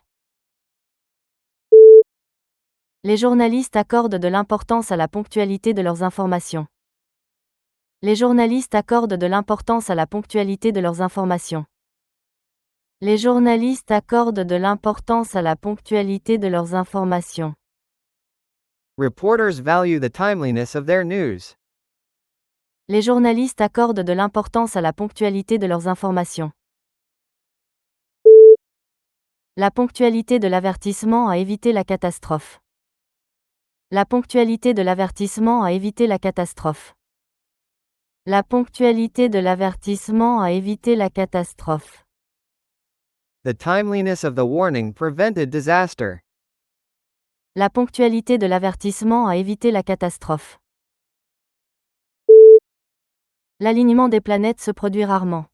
Les journalistes accordent de l'importance à la ponctualité de leurs informations. Les journalistes accordent de l'importance à la ponctualité de leurs informations. Les journalistes accordent de l'importance à la ponctualité de leurs informations. Reporters value the timeliness of their news. Les journalistes accordent de l'importance à la ponctualité de leurs informations. La ponctualité de l'avertissement a évité la catastrophe. La ponctualité de l'avertissement a évité la catastrophe. La ponctualité de l'avertissement a évité la catastrophe. The timeliness of the warning prevented disaster. La ponctualité de l'avertissement a évité la catastrophe. L'alignement des planètes se produit rarement.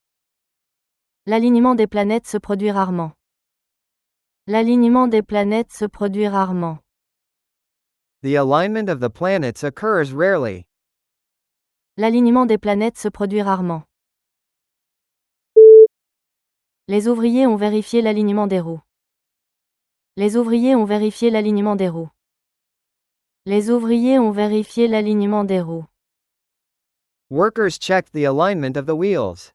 L'alignement des planètes se produit rarement. L'alignement des planètes se produit rarement. The alignment of the planets occurs rarely. L'alignement des planètes se produit rarement. Les ouvriers ont vérifié l'alignement des roues. Les ouvriers ont vérifié l'alignement des roues. Les ouvriers ont vérifié l'alignement des roues. Workers checked the alignment of the wheels.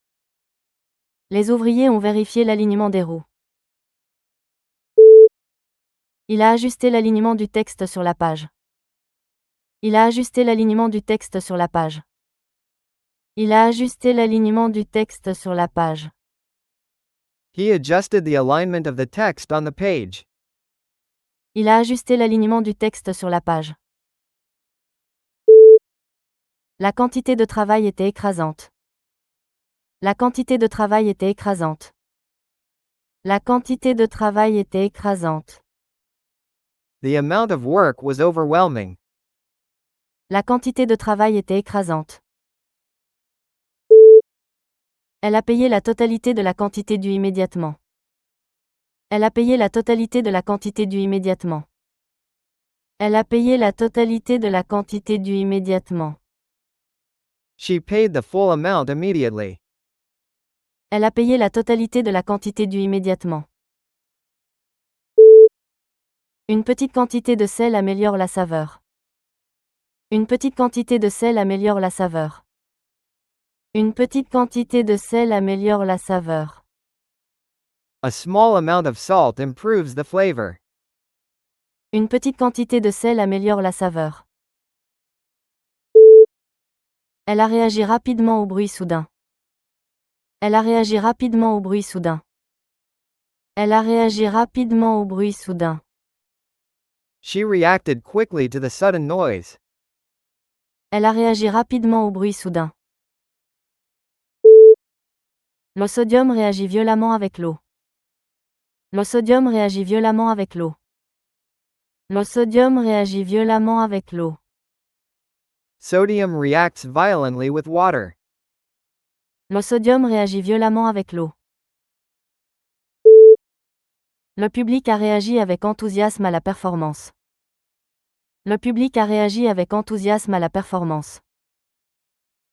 Les ouvriers ont vérifié l'alignement des roues. Il a ajusté l'alignement du texte sur la page. Il a ajusté l'alignement du texte sur la page. Il a ajusté l'alignement du texte sur la page. He adjusted the alignment of the text on the page. Il a ajusté l'alignement du texte sur la page. La quantité de travail était écrasante. La quantité de travail était écrasante. La quantité de travail était écrasante. The amount of work was overwhelming. La quantité de travail était écrasante. Elle a payé la totalité de la quantité due immédiatement. Elle a payé la totalité de la quantité due immédiatement. Elle a payé la totalité de la quantité due immédiatement. She paid the full amount immediately. Elle a payé la totalité de la quantité due immédiatement. Une petite quantité de sel améliore la saveur. Une petite quantité de sel améliore la saveur. Une petite quantité de sel améliore la saveur. A small amount of salt improves the flavor. Une petite quantité de sel améliore la saveur. Elle a réagi rapidement au bruit soudain. Elle a réagi rapidement au bruit soudain. Elle a réagi rapidement au bruit soudain. She reacted quickly to the sudden noise. Elle a réagi rapidement au bruit soudain. Le sodium réagit violemment avec l'eau. Le sodium réagit violemment avec l'eau. Le sodium réagit violemment avec l'eau. Sodium reacts violently with water. Le sodium réagit violemment avec l'eau. Le public a réagi avec enthousiasme à la performance. Le public a réagi avec enthousiasme à la performance.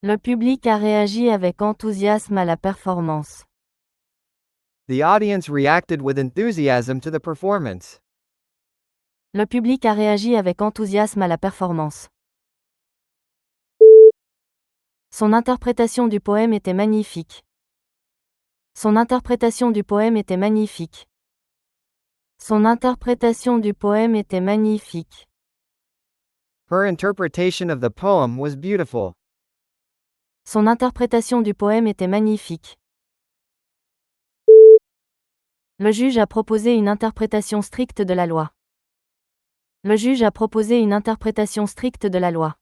Le public a réagi avec enthousiasme à la performance. The audience reacted with enthusiasm to the performance. Le public a réagi avec enthousiasme à la performance. Son interprétation du poème était magnifique. Son interprétation du poème était magnifique. Son interprétation du poème était magnifique. Her interpretation of the poem was beautiful. Son interprétation du poème était magnifique. Le juge a proposé une interprétation stricte de la loi. Le juge a proposé une interprétation stricte de la loi.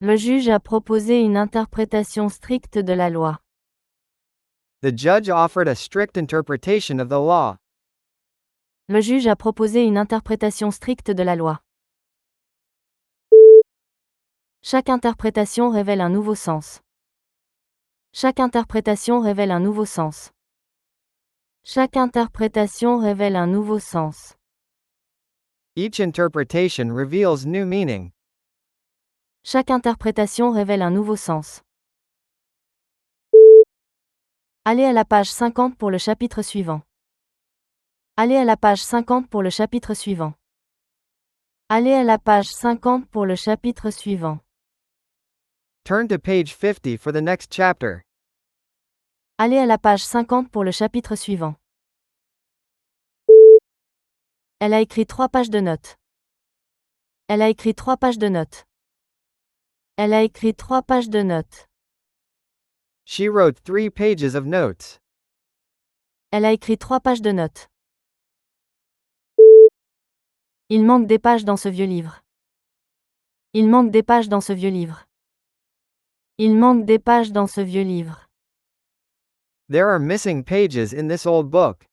Le juge a proposé une interprétation stricte de la loi. The judge offered a strict interpretation of the law. Le juge a proposé une interprétation stricte de la loi. Chaque interprétation révèle un nouveau sens. Chaque interprétation révèle un nouveau sens. Chaque interprétation révèle un nouveau sens. Each interpretation reveals new meaning. Chaque interprétation révèle un nouveau sens. Allez à la page 50 pour le chapitre suivant. Allez à la page 50 pour le chapitre suivant. Allez à la page 50 pour le chapitre suivant. Turn to page 50 for the next chapter. Allez à la page 50 pour le chapitre suivant. Elle a écrit 3 pages de notes. Elle a écrit 3 pages de notes. Elle a écrit 3 pages de notes. She wrote 3 pages of notes. Elle a écrit 3 pages de notes. Il manque des pages dans ce vieux livre. Il manque des pages dans ce vieux livre. Il manque des pages dans ce vieux livre. There are missing pages in this old book.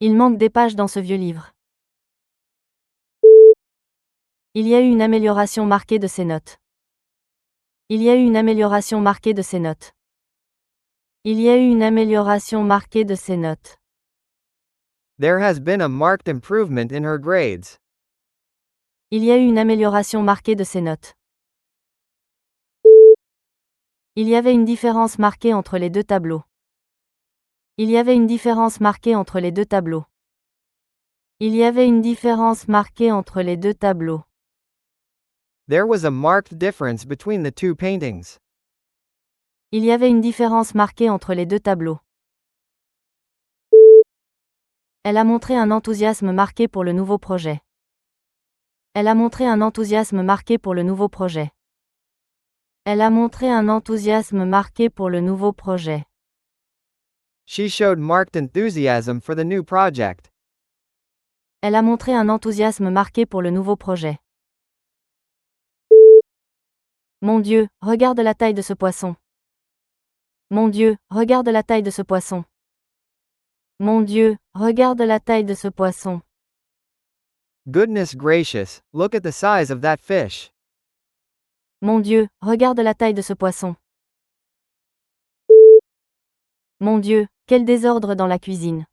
Il manque des pages dans ce vieux livre. Il y a eu une amélioration marquée de ces notes. Il y a eu une amélioration marquée de ces notes. Il y a eu une amélioration marquée de ces notes. There has been a marked improvement in her grades. Il y a eu une amélioration marquée de ces notes. Il y avait une différence marquée entre les deux tableaux. Il y avait une différence marquée entre les deux tableaux. Il y avait une différence marquée entre les deux tableaux. There was a marked difference between the 2 paintings. Il y avait une différence marquée entre les deux tableaux. Elle a montré un enthousiasme marqué pour le nouveau projet. Elle a montré un enthousiasme marqué pour le nouveau projet. Elle a montré un enthousiasme marqué pour le nouveau projet. She showed marked enthusiasm for the new project. Elle a montré un enthousiasme marqué pour le nouveau projet. Mon Dieu, regarde la taille de ce poisson. Mon Dieu, regarde la taille de ce poisson. Mon Dieu, regarde la taille de ce poisson. Goodness gracious, look at the size of that fish. Mon Dieu, regarde la taille de ce poisson. Mon Dieu, quel désordre dans la cuisine.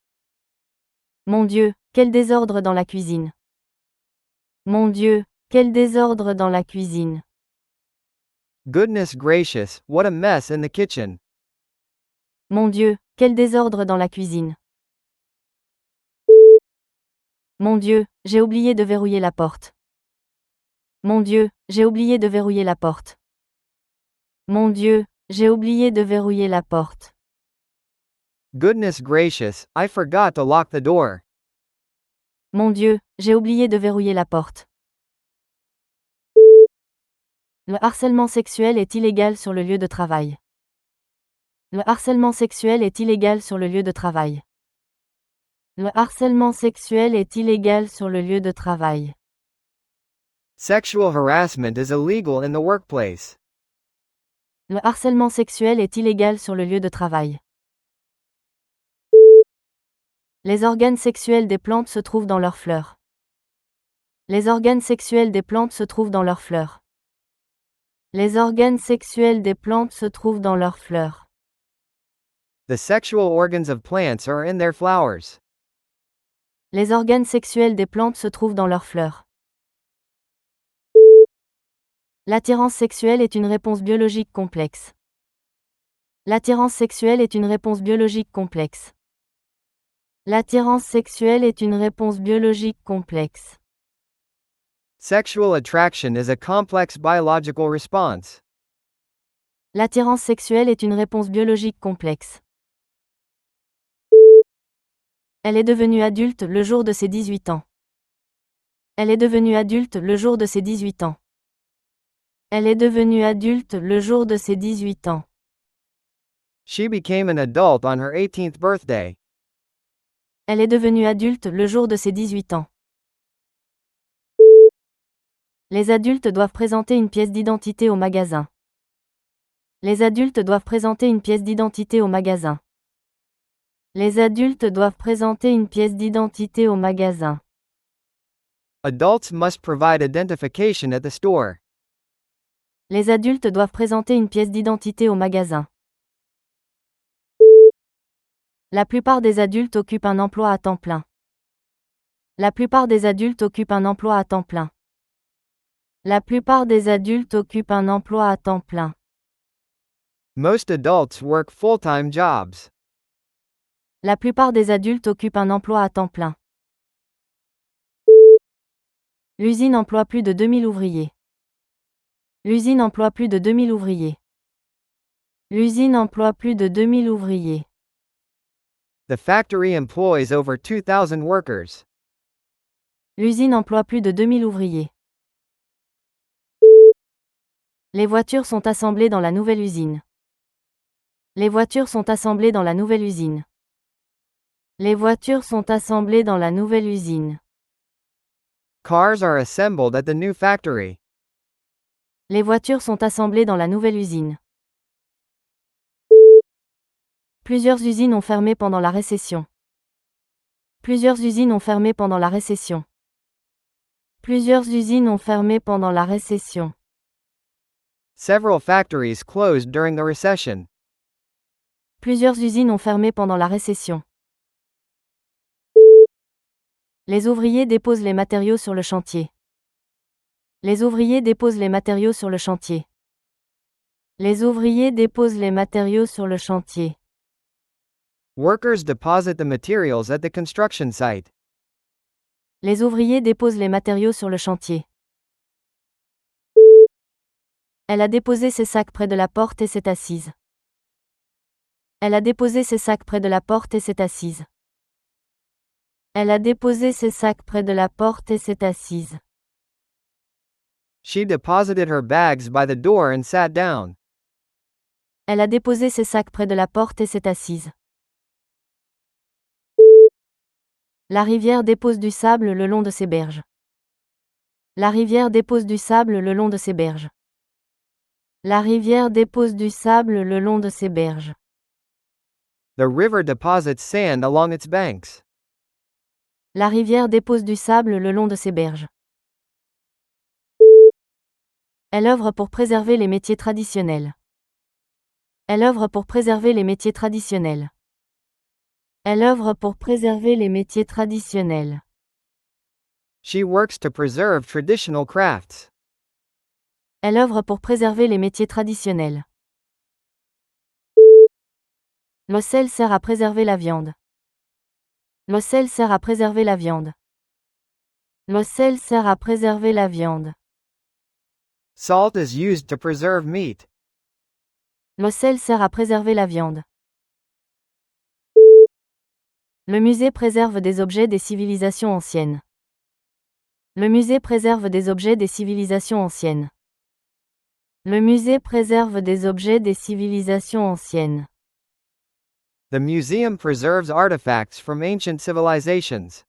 Mon Dieu, quel désordre dans la cuisine. Mon Dieu, quel désordre dans la cuisine. Goodness gracious, what a mess in the kitchen. Mon Dieu, quel désordre dans la cuisine. Mon Dieu, j'ai oublié de verrouiller la porte. Mon Dieu, j'ai oublié de verrouiller la porte. Mon Dieu, j'ai oublié de verrouiller la porte. Goodness gracious, I forgot to lock the door. Mon Dieu, j'ai oublié de verrouiller la porte. Le harcèlement sexuel est illégal sur le lieu de travail. Le harcèlement sexuel est illégal sur le lieu de travail. Le harcèlement sexuel est illégal sur le lieu de travail. Sexual harassment is illegal in the workplace. Le harcèlement sexuel est illégal sur le lieu de travail. Les organes sexuels des plantes se trouvent dans leurs fleurs. Les organes sexuels des plantes se trouvent dans leurs fleurs. Les organes sexuels des plantes se trouvent dans leurs fleurs. The sexual organs of plants are in their flowers. Les organes sexuels des plantes se trouvent dans leurs fleurs. L'attirance sexuelle est une réponse biologique complexe. L'attirance sexuelle est une réponse biologique complexe. L'attirance sexuelle est une réponse biologique complexe. Sexual attraction is a complex biological response. L'attirance sexuelle est une réponse biologique complexe. Elle est devenue adulte le jour de ses 18 ans. Elle est devenue adulte le jour de ses 18 ans. Elle est devenue adulte le jour de ses 18 ans. She became an adult on her 18th birthday. Elle est devenue adulte le jour de ses 18 ans. Les adultes doivent présenter une pièce d'identité au magasin. Les adultes doivent présenter une pièce d'identité au magasin. Les adultes doivent présenter une pièce d'identité au magasin. Adults must provide identification at the store. Les adultes doivent présenter une pièce d'identité au magasin. La plupart des adultes occupent un emploi à temps plein. La plupart des adultes occupent un emploi à temps plein. La plupart des adultes occupent un emploi à temps plein. Most adults work full-time jobs. La plupart des adultes occupent un emploi à temps plein. L'usine emploie plus de 2000 ouvriers. L'usine emploie plus de 2000 ouvriers. L'usine emploie plus de 2000 ouvriers. The factory employs over 2,000 workers. L'usine emploie plus de 2000 ouvriers. Les voitures sont assemblées dans la nouvelle usine. Les voitures sont assemblées dans la nouvelle usine. Les voitures sont assemblées dans la nouvelle usine. Cars are assembled at the new factory. Les voitures sont assemblées dans la nouvelle usine. Plusieurs usines ont fermé pendant la récession. Plusieurs usines ont fermé pendant la récession. Plusieurs usines ont fermé pendant la récession. Several factories closed during the recession. Plusieurs usines ont fermé pendant la récession. Les ouvriers déposent les matériaux sur le chantier. Les ouvriers déposent les matériaux sur le chantier. Les ouvriers déposent les matériaux sur le chantier. Workers deposit the materials at the construction site. Les ouvriers déposent les matériaux sur le chantier. Elle a déposé ses sacs près de la porte et s'est assise. Elle a déposé ses sacs près de la porte et s'est assise. Elle a déposé ses sacs près de la porte et s'est assise. She deposited her bags by the door and sat down. Elle a déposé ses sacs près de la porte et s'est assise. La rivière dépose du sable le long de ses berges. La rivière dépose du sable le long de ses berges. La rivière dépose du sable le long de ses berges. The river deposits sand along its banks. La rivière dépose du sable le long de ses berges. Elle œuvre pour préserver les métiers traditionnels. Elle œuvre pour préserver les métiers traditionnels. Elle œuvre pour préserver les métiers traditionnels. She works to preserve traditional crafts. Elle œuvre pour préserver les métiers traditionnels. L'ocelle sert à préserver la viande. L'ocelle sert à préserver la viande. L'ocelle sert à préserver la viande. Salt is used to preserve meat. L'ocelle sert à préserver la viande. Le musée préserve des objets des civilisations anciennes. Le musée préserve des objets des civilisations anciennes. Le musée préserve des objets des civilisations anciennes. The museum preserves artifacts from ancient civilizations.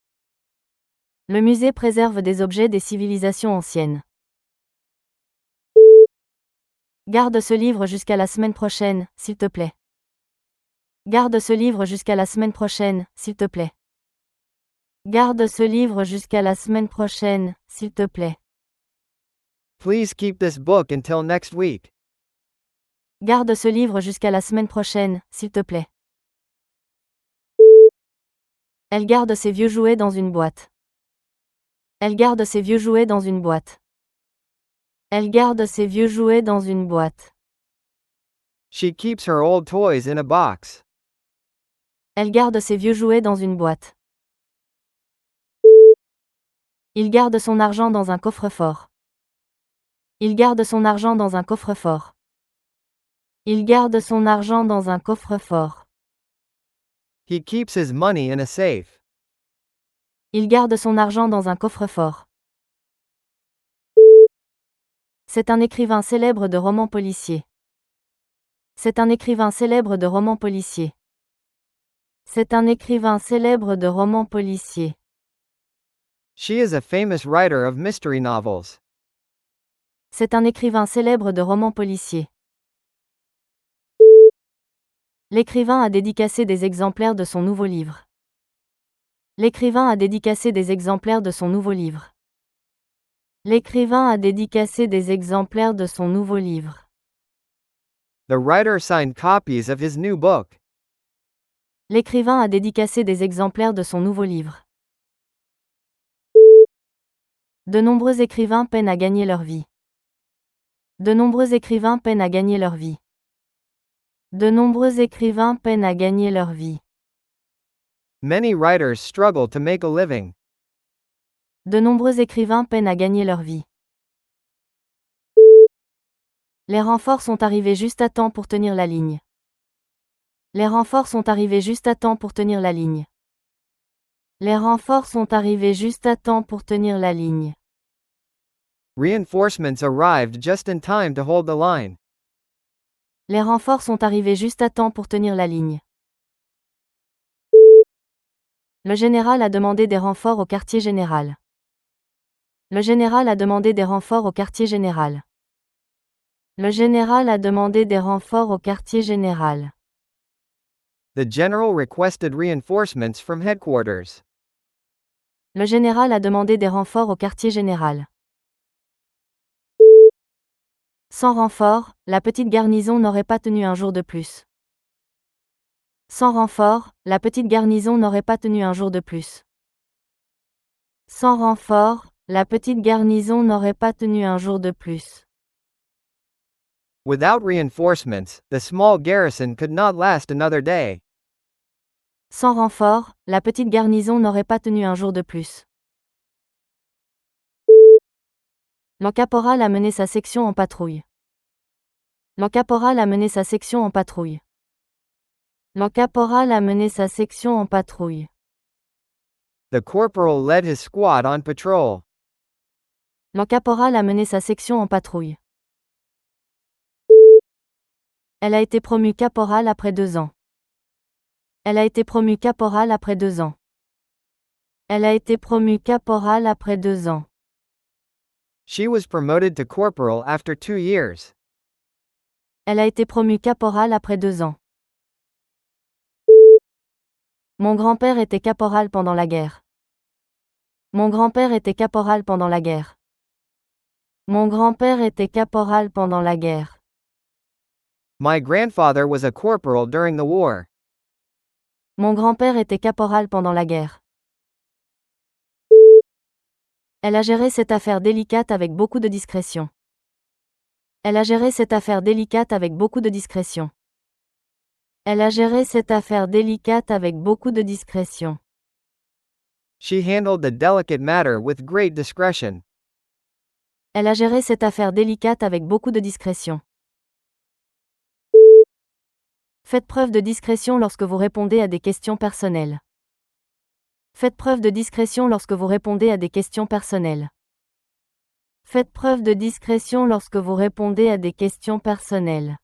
Le musée préserve des objets des civilisations anciennes. Garde ce livre jusqu'à la semaine prochaine, s'il te plaît. Garde ce livre jusqu'à la semaine prochaine, s'il te plaît. Garde ce livre jusqu'à la semaine prochaine, s'il te plaît. Please keep this book until next week. Garde ce livre jusqu'à la semaine prochaine, s'il te plaît. Elle garde ses vieux jouets dans une boîte. Elle garde ses vieux jouets dans une boîte. Elle garde ses vieux jouets dans une boîte. She keeps her old toys in a box. Elle garde ses vieux jouets dans une boîte. Il garde son argent dans un coffre-fort. Il garde son argent dans un coffre-fort. Il garde son argent dans un coffre-fort. He keeps his money in a safe. Il garde son argent dans un coffre-fort. C'est un écrivain célèbre de romans policiers. C'est un écrivain célèbre de romans policiers. C'est un écrivain célèbre de romans policiers. She is a famous writer of mystery novels. C'est un écrivain célèbre de romans policiers. L'écrivain a dédicacé des exemplaires de son nouveau livre. L'écrivain a dédicacé des exemplaires de son nouveau livre. L'écrivain a dédicacé des exemplaires de son nouveau livre. The writer signed copies of his new book. L'écrivain a dédicacé des exemplaires de son nouveau livre. De nombreux écrivains peinent à gagner leur vie. De nombreux écrivains peinent à gagner leur vie. De nombreux écrivains peinent à gagner leur vie. Many writers struggle to make a living. De nombreux écrivains peinent à gagner leur vie. Les renforts sont arrivés juste à temps pour tenir la ligne. Les renforts sont arrivés juste à temps pour tenir la ligne. Les renforts sont arrivés juste à temps pour tenir la ligne. Reinforcements arrived just in time to hold the line. Les renforts sont arrivés juste à temps pour tenir la ligne. Le général a demandé des renforts au quartier général. Le général a demandé des renforts au quartier général. Le général a demandé des renforts au quartier général. The general requested reinforcements from headquarters. Le général a demandé des renforts au quartier général. Sans renfort, la petite garnison n'aurait pas tenu un jour de plus. Sans renfort, la petite garnison n'aurait pas tenu un jour de plus. Sans renfort, la petite garnison n'aurait pas tenu un jour de plus. Without reinforcements, the small garrison could not last another day. Sans renfort, la petite garnison n'aurait pas tenu un jour de plus. Le caporal a mené sa section en patrouille. Le caporal a mené sa section en patrouille. Le caporal a mené sa section en patrouille. The corporal led his squad on patrol. Le caporal a mené sa section en patrouille. Elle a été promue caporal après 2 ans. Elle a été promue caporal après 2 ans. Elle a été promue caporal après 2 ans. She was promoted to corporal after 2 years. Elle a été promue caporal après 2 ans. Mon grand-père était caporal pendant la guerre. Mon grand-père était caporal pendant la guerre. Mon grand-père était caporal pendant la guerre. My grandfather was a corporal during the war. Mon grand-père était caporal pendant la guerre. Elle a géré cette affaire délicate avec beaucoup de discrétion. Elle a géré cette affaire délicate avec beaucoup de discrétion. Elle a géré cette affaire délicate avec beaucoup de discrétion. She handled the delicate matter with great discretion. Elle a géré cette affaire délicate avec beaucoup de discrétion. Faites preuve de discrétion lorsque vous répondez à des questions personnelles. Faites preuve de discrétion lorsque vous répondez à des questions personnelles. Faites preuve de discrétion lorsque vous répondez à des questions personnelles.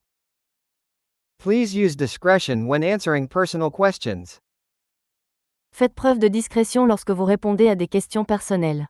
Please use discretion when answering personal questions. Faites preuve de discrétion lorsque vous répondez à des questions personnelles.